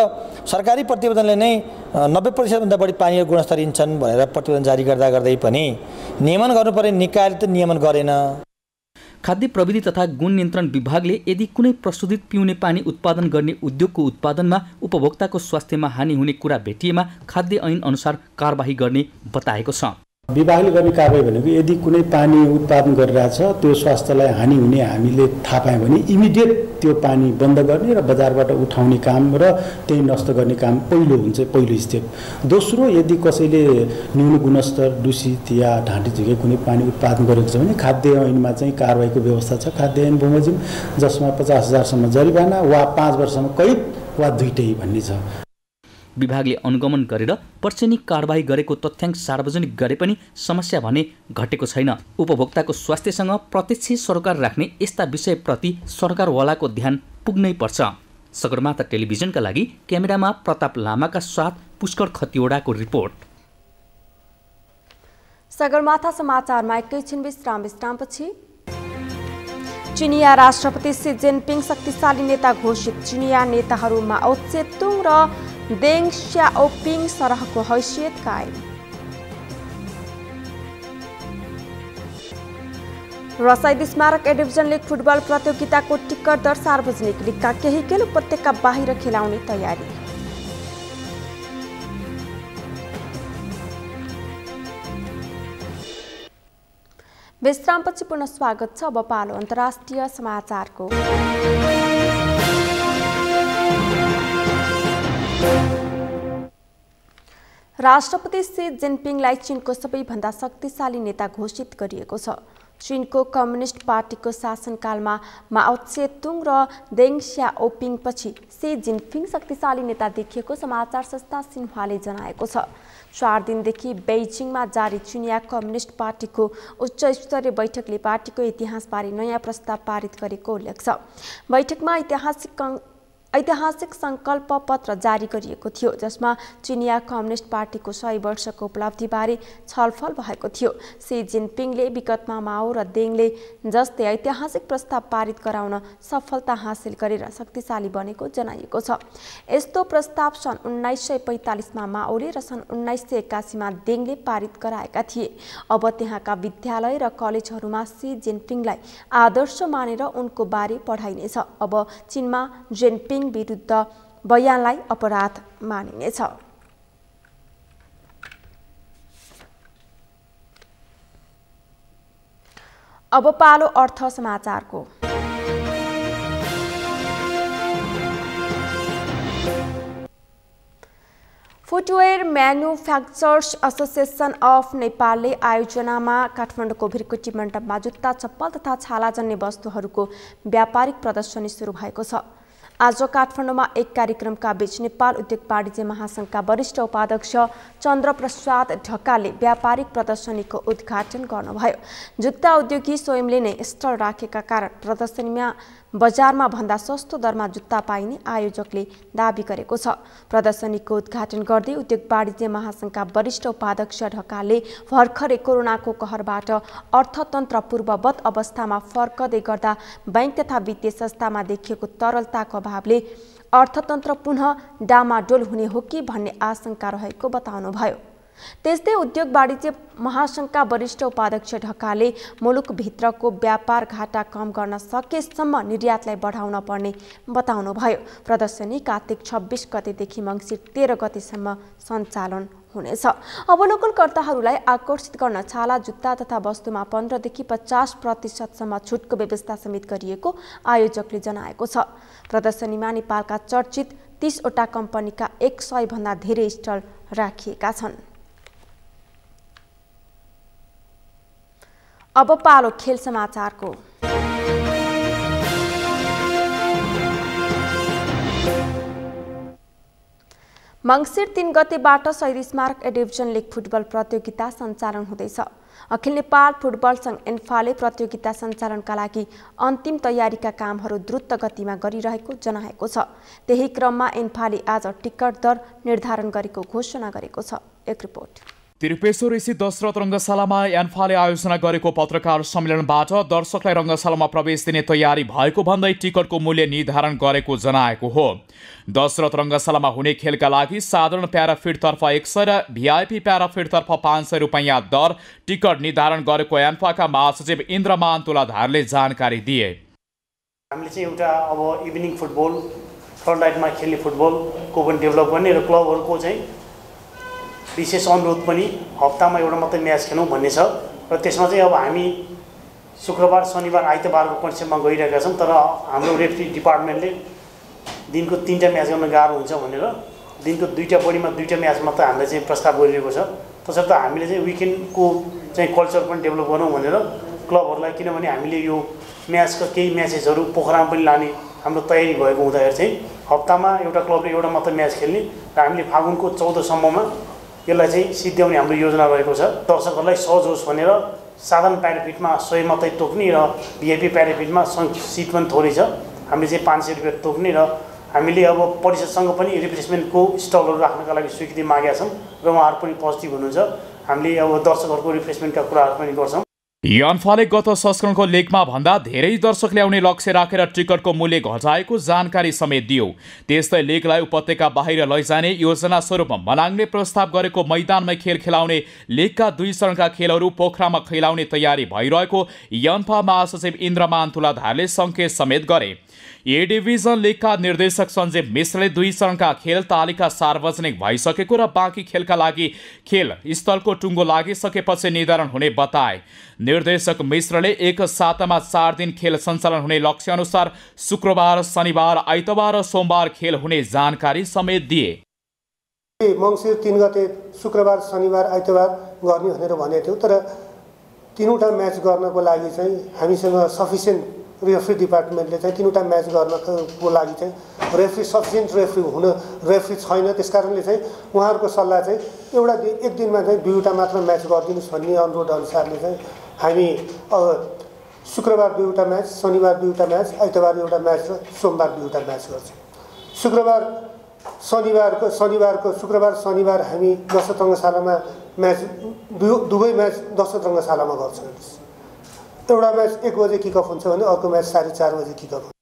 सरकारी प्रतिवेदनले नै 90% बढी पानीहरू गुणस्तरहीन छन् भनेर प्रतिवेदन जारी गर्दै पनि नियमन गर्नुपर्ने निकायले त नियमन गरेन। खाद्य प्रविधि तथा गुण नियन्त्रण विभागले यदि कुनै प्रशोधित पिउने पानी उत्पादन गर्ने उद्योगको उत्पादनमा उपभोक्ताको स्वास्थ्यमा हानि हुने कुरा भेटिएमा खाद्य ऐन अनुसार कारबाही गर्ने बताएको छ। विभागले गर्ने कारबाही भनेको यदि कुनै पानी उत्पादन गरिरहेछ त्यो स्वास्थ्यलाई हानि हुने हामीले थाहा पायौँ भने इमिडिएट त्यो पानी बन्द गर्ने र बजारबाट उठाउने काम र त्यही नष्ट गर्ने काम पहिलो स्टेप। दोस्रो, यदि कसैले न्यून गुणस्तर, दूषित या ढाँटी झुके कुनै पानी उत्पादन गरेको छ भने खाद्य ऐनमा चाहिँ कारबाहीको व्यवस्था छ। खाद्य ऐन बमोजिम जसमा 50,000सम्म जरिवाना वा 5 वर्षसम्म कैद वा दुईटै भन्ने छ। विभागले अनुगमन गरेर वर्षेनी कारबाही गरेको तथ्याङ्क सार्वजनिक गरे पनि समस्या भने घटेको छैन। उपभोक्ताको स्वास्थ्यसँग प्रत्यक्ष सरोकार राख्ने यस्ता विषयप्रति सरकारवालाको ध्यान पुग्नै पर्छ। सगरमाथा टेलिभिजनका लागि क्यामेरामा प्रताप लामाका साथ पुष्कर खतिवडाको रिपोर्ट। सगरमाथा समाचारमा एकैछिन विश्रामपछि चिनिया राष्ट्रपति सी जिनपिङ शक्तिशाली नेता घोषित। चिनिया नेताहरू माओ त्से-तुङ र देङ स्याओपिङ सरहको हैसियत कायम। रसाइद स्मारक ए डिभिजन लिग फुटबल प्रतियोगिताको टिकट दर सार्वजनिक। लिगका केही खेल उपत्यका बाहिर खेलाउने तयारी। विश्रामपछि पुनः स्वागत छ। अब पालो अन्तर्राष्ट्रिय समाचारको। राष्ट्रपति सी जिनपिङलाई चीनको सबैभन्दा शक्तिशाली नेता घोषित गरिएको छ। चीनको कम्युनिस्ट पार्टीको शासनकालमा माओ त्से-तुङ र देङ स्याओपिङ पछि सी जिनपिङ शक्तिशाली नेता देखिएको समाचार संस्था सिन्ह्वाले जनाएको छ। 4 दिनदेखि बेइजिङमा जारी चिनिया कम्युनिस्ट पार्टीको उच्च स्तरीय बैठकले पार्टीको इतिहासबारे नयाँ प्रस्ताव पारित गरेको उल्लेख छ। बैठकमा ऐतिहासिक संकल्प पत्र जारी गरिएको थियो, जसमा चिनिया कम्युनिस्ट पार्टीको 100 वर्षको उपलब्धिबारे छलफल भएको थियो। सी जिनपिङले विगतमा माओ र देङले जस्तै ऐतिहासिक प्रस्ताव पारित गराउन सफलता हासिल गरेर शक्तिशाली बनेको जनाइएको छ। यस्तो प्रस्ताव सन् 1945 मा माओले र सन् 1981 मा देङले पारित गराएका थिए। अब त्यहाँका विद्यालय र कलेजहरूमा सी जिनपिङलाई आदर्श मानेर उनको बारे पढाइनेछ। अब चीनमा जिनपिङ विरुद्ध बयानलाई अपराध मानिनेछ। अब पालो अर्थ समाचारको। फुटवेयर म्यानुफ्याक्चर्स एसोसिएसन अफ नेपालले आयोजनामा काठमाडौँको भिरकुटी मण्डपमा जुत्ता, चप्पल तथा छालाजन्य वस्तुहरूको व्यापारिक प्रदर्शनी सुरु भएको छ। आज काठमाडौँमा एक कार्यक्रमका बीच नेपाल उद्योग वाणिज्य महासंघका वरिष्ठ उपाध्यक्ष चन्द्रप्रसाद ढकालले व्यापारिक प्रदर्शनीको उद्घाटन गर्नुभयो। जुत्ता उद्योगी स्वयंले नै स्टल राखेका कारण प्रदर्शनीमा बजारमा भन्दा सस्तो दरमा जुत्ता पाइने आयोजकले दाबी गरेको छ। प्रदर्शनीको उद्घाटन गर्दै उद्योग वाणिज्य महासंघका वरिष्ठ उपाध्यक्ष ढकालले भर्खरै कोरोनाको कहरबाट अर्थतन्त्र पूर्ववत अवस्थामा फर्कदै गर्दा बैंक तथा वित्तीय संस्थामा देखिएको तरलताको अभावले अर्थतन्त्र पुनः डामाडोल हुने हो कि भन्ने आशंका रहेको बताउनुभयो। त्यस्तै उद्योग वाणिज्य महासंघका वरिष्ठ उपाध्यक्ष ढकालले मुलुकभित्रको व्यापार घाटा कम गर्न सकेसम्म निर्यातलाई बढाउन पर्ने बताउनुभयो। प्रदर्शनी कार्तिक 26 गतेदेखि मङ्सिर 13 गतेसम्म सञ्चालन हुनेछ। अवलोकनकर्ताहरूलाई आकर्षित गर्न छाला, जुत्ता तथा वस्तुमा 15 देखि 50% छुटको व्यवस्था समेत गरिएको आयोजकले जनाएको छ। प्रदर्शनीमा नेपालका चर्चित 30 वटा कम्पनीका 100 भन्दा धेरै स्टल राखिएका छन्। अब पालो खेल समाचारको। मङ्सिर 3 गतेबाट शहीद स्मारक ए डिभिजन लिग फुटबल प्रतियोगिता सञ्चालन हुँदैछ। अखिल नेपाल फुटबल सङ्घ एन्फाले प्रतियोगिता सञ्चालनका लागि अन्तिम तयारीका कामहरू द्रुत गतिमा गरिरहेको जनाएको छ। त्यही क्रममा एन्फाले आज टिकट दर निर्धारण गरेको घोषणा गरेको छ। एक रिपोर्ट। त्रिपेश्वर स्थित दशरथ रङ्गशालामा एन्फाले आयोजना गरेको पत्रकार सम्मेलनबाट दर्शकलाई रङ्गशालामा प्रवेश दिने तयारी भएको भन्दै टिकटको मूल्य निर्धारण गरेको जनाएको हो। दशरथ रङ्गशालामा हुने खेलका लागि साधारण प्याराफिटतर्फ 100 र भिआइपी प्याराफिटतर्फ 500 रुपैयाँ दर टिकट निर्धारण गरेको एन्फाका महासचिव इन्द्रमान तुलाधारले जानकारी दिए। हामीले चाहिँ एउटा अब इभिनिङ फुटबल फ्रन्ट लाइनमा खेल्ने फुटबलको पनि डेभलप गर्ने र क्लबहरूको चाहिँ विशेष अनुरोध पनि हप्तामा एउटा मात्रै म्याच खेलौँ भन्ने छ र त्यसमा चाहिँ अब हामी शुक्रबार, शनिबार, आइतबारको कन्सेप्टमा गइरहेका छौँ। तर हाम्रो रेफ्री डिपार्टमेन्टले दिनको 3टा म्याच गर्न गाह्रो हुन्छ भनेर दिनको 2टा बढीमा 2टा म्याच मात्रै हामीले चाहिँ प्रस्ताव गरिरहेको छ। तसर्थ हामीले चाहिँ विकेन्डको चाहिँ कल्चर पनि डेभलप गरौँ भनेर क्लबहरूलाई, किनभने हामीले यो म्याचका केही म्याचेसहरू पोखरामा पनि लाने हाम्रो तयारी भएको हुँदाखेरि चाहिँ हप्तामा एउटा क्लबले एउटा मात्रै म्याच खेल्ने र हामीले फागुनको 14 सम्ममा यसलाई चाहिँ सिद्ध्याउने हाम्रो योजना रहेको छ। दर्शकहरूलाई सहज होस् भनेर साधारण प्याराफिटमा 100 मात्रै तोक्ने र भिआइपी प्याराफिटमा सिट पनि थोरै छ। हामीले चाहिँ 500 रुपियाँ तोक्ने र हामीले अब परिषदसँग पनि रिफ्रेसमेन्टको स्टलहरू राख्नका लागि स्वीकृति मागेका छौँ र उहाँहरू पनि पोजिटिभ हुनुहुन्छ। हामीले अब दर्शकहरूको रिफ्रेसमेन्टका कुराहरू पनि गर्छौँ। एन्फाले गत संस्करणको लेखमा भन्दा धेरै दर्शक ल्याउने लक्ष्य राखेर टिकटको मूल्य घटाएको जानकारी समेत दियो। त्यस्तै लेखलाई उपत्यका बाहिर लैजाने योजना स्वरूप मनाङले प्रस्ताव गरेको मैदानमै खेल खेलाउने लेखका 2 चरणका खेलहरू पोखरामा खेलाउने तयारी भइरहेको एन्फा महासचिव इन्द्रमान तुलाधारले सङ्केत समेत गरे। ए डिभिजन लिगका निर्देशक सञ्जीव मिश्रले 2 चरणका खेल तालिका सार्वजनिक भइसकेको र बाँकी खेलका लागि खेल स्थलको टुङ्गो लागिसकेपछि निर्धारण हुने बताए। निर्देशक मिश्रले एक सातामा 4 दिन खेल सञ्चालन हुने लक्ष्य अनुसार शुक्रबार, शनिबार, आइतबार र सोमबार खेल हुने जानकारी समेत दिए। मङ्सिर 3 गते शुक्रबार शनिबार आइतबार गर्ने भनेर भनेको थियो, तर तीनवटा म्याच गर्नको लागि चाहिँ हामीसँग सफिसियन्ट रेफ्री डिपार्टमेन्टले चाहिँ तीनवटा म्याच गर्नको लागि चाहिँ सफिसियन्ट रेफ्री छैन। त्यसकारणले चाहिँ उहाँहरूको सल्लाह चाहिँ एक दिनमा चाहिँ 2वटा मात्र म्याच गरिदिनुहोस् भन्ने अनुरोध अनुसारले चाहिँ हामी शुक्रबार 2वटा म्याच, शनिबार 2वटा म्याच, आइतबार 1वटा म्याच र सोमबार 2वटा म्याच गर्छौँ। शुक्रबार शनिबार हामी दशरथ रङ्गशालामा म्याच दुवै म्याच दशरथ रङ्गशालामा गर्छौँ। एउटा म्याच 1 बजे किकअफ हुन्छ भने अर्को म्याच 4:30 बजे किकअफ हुन्छ।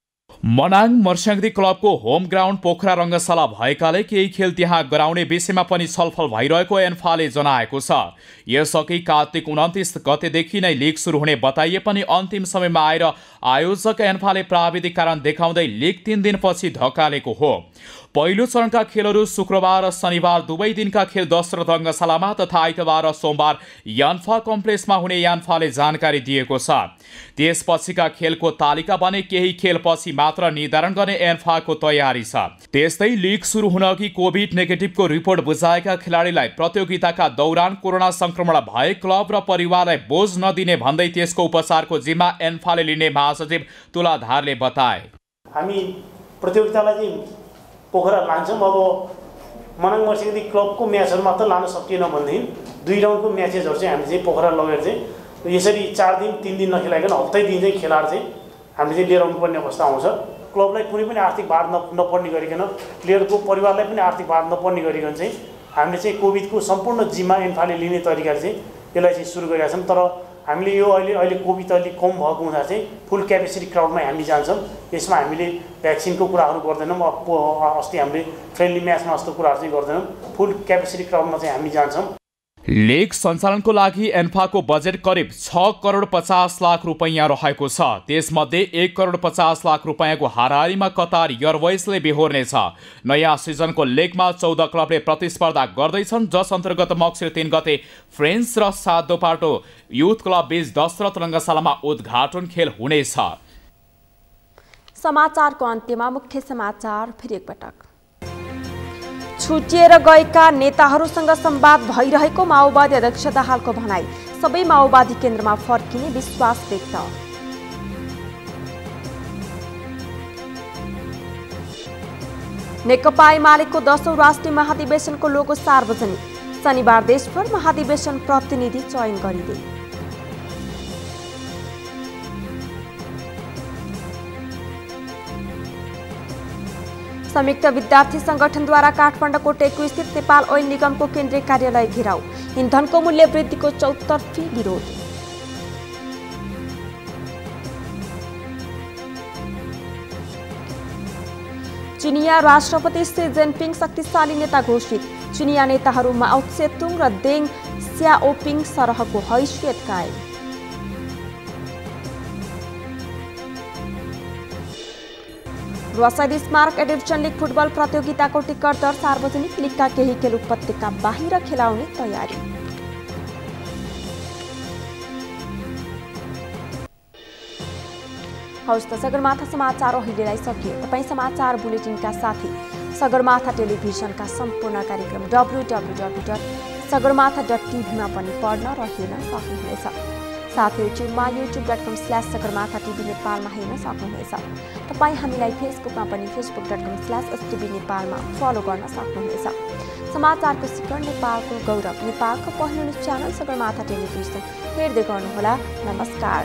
मनाङ मर्स्याङ्दी क्लबको होम ग्राउन्ड पोखरा रङ्गशाला भएकाले केही खेल त्यहाँ गराउने विषयमा पनि छलफल भइरहेको एन्फाले जनाएको छ। यसअघि कार्तिक 29 गतेदेखि नै लिग सुरु हुने बताइए पनि अन्तिम समयमा आएर आयोजक एन्फाले प्राविधिक कारण देखाउँदै लिग 3 दिनपछि धकालेको हो। पहिलो चरणका खेलहरू शुक्रबार र शनिबार दुवै दिनका खेल दशरथ रङ्गशालामा तथा आइतबार र सोमबार यान्फा कम्प्लेक्समा हुने यान्फाले जानकारी दिएको छ। त्यसपछिका खेलको तालिका भने केही खेलपछि मात्र निर्धारण गर्ने एन्फाको तयारी छ। त्यस्तै लिग सुरु हुन अघि कोभिड नेगेटिभको रिपोर्ट बुझाएका खेलाडीलाई प्रतियोगिताका दौरान कोरोना संक्रमण भए क्लब र परिवारलाई बोझ नदिने भन्दै त्यसको उपचारको जिम्मा एन्फाले लिने महासचिव तुलाधारले बताए। हामी प्रतियोगितालाई चाहिँ पोखरा लान्छौँ। अब मनाङ मर्स्याङ्दी क्लबको म्याचहरू मात्र लान सकिएन भनेदेखि 2 राउन्डको म्याचेसहरू चाहिँ हामी चाहिँ पोखरा लगेर चाहिँ यसरी 4 दिन 3 दिन नखेलाइकन हप्तै दिन चाहिँ खेलाएर चाहिँ हामीले चाहिँ लिएर आउनुपर्ने अवस्था आउँछ। क्लबलाई कुनै पनि आर्थिक भार नपर्ने गरिकन, प्लेयरको परिवारलाई पनि आर्थिक भार नपर्ने गरिकन चाहिँ हामीले चाहिँ कोभिडको सम्पूर्ण जिम्मा एन्फाले लिने तरिकाले चाहिँ यसलाई चाहिँ सुरु गरेका छौँ। तर हामीले यो अहिले कोभिड अलिक कम भएको हुँदा चाहिँ फुल क्यापेसिटी क्राउडमै हामी जान्छौँ। यसमा हामीले भ्याक्सिनको कुराहरू गर्दैनौँ। अस्ति हामीले फ्रेन्डली म्याचमा जस्तो कुराहरू चाहिँ गर्दैनौँ। फुल क्यापेसिटी क्राउडमा चाहिँ हामी जान्छौँ। लिग सञ्चालनको लागि एन्फाको बजेट करिब 6 करोड 50 लाख रुपैयाँ रहेको छ। त्यसमध्ये 1 करोड 50 लाख रुपैयाँको हाराहारीमा कतार एयरवेजले बेहोर्नेछ। नयाँ सिजनको लिगमा 14 क्लबले प्रतिस्पर्धा गर्दैछन्, जस अन्तर्गत मक्सिर 3 गते फ्रेन्च र सातोपाटो युथ क्लब बीच दशरथ रङ्गशालामा उद्घाटन खेल हुनेछ। समाचारको अन्त्यमा मुख्य समाचार फेरि एकपटक। छुटिएर गएका नेताहरूसँग संवाद भइरहेको माओवादी अध्यक्ष दाहालको भनाई। सबै माओवादी केन्द्रमा फर्किने विश्वास व्यक्त। नेकपा एमालेको 10औं राष्ट्रिय महाधिवेशनको लोगो सार्वजनिक। शनिबार देशभर महाधिवेशन प्रतिनिधि चयन गरिँदै। संयुक्त विद्यार्थी संगठनद्वारा काठमाडौँको टेकु स्थित नेपाल ओइल निगमको केन्द्रीय कार्यालय घेराउ। इन्धनको मूल्य वृद्धिको चौतर्फी विरोध। चिनिया राष्ट्रपति सी जिनपिङ शक्तिशाली नेता घोषित। चिनिया नेताहरू माओ त्से-तुङ र देङ स्याओपिङ सरहको हैसियत कायम। रसाइद स्मारक डिभिजन लिग फुटबल प्रतियोगिताको टिकट दर सार्वजनिक। लिगका केही खेल उपत्यका बाहिर खेलाउने तयारी। हवस् त सगरमाथा समाचार अहिलेलाई सकियो। तपाईँ समाचार बुलेटिनका साथै सगरमाथा टेलिभिजनका सम्पूर्ण कार्यक्रम www.sagarmatha.tv मा पनि पढ्न र हेर्न सक्नुहुनेछ। साथै युट्युबमा youtube.com/sagarmatha tv नेपालमा हेर्न सक्नुहुनेछ। तपाईँ हामीलाई फेसबुकमा पनि facebook.com/stv नेपालमा फलो गर्न सक्नुहुनेछ। समाचारको शिखर नेपालको गौरव नेपालको पहिलो न्युज च्यानल सगरमाथा टेलिभिजन हेर्दै गर्नुहोला। नमस्कार।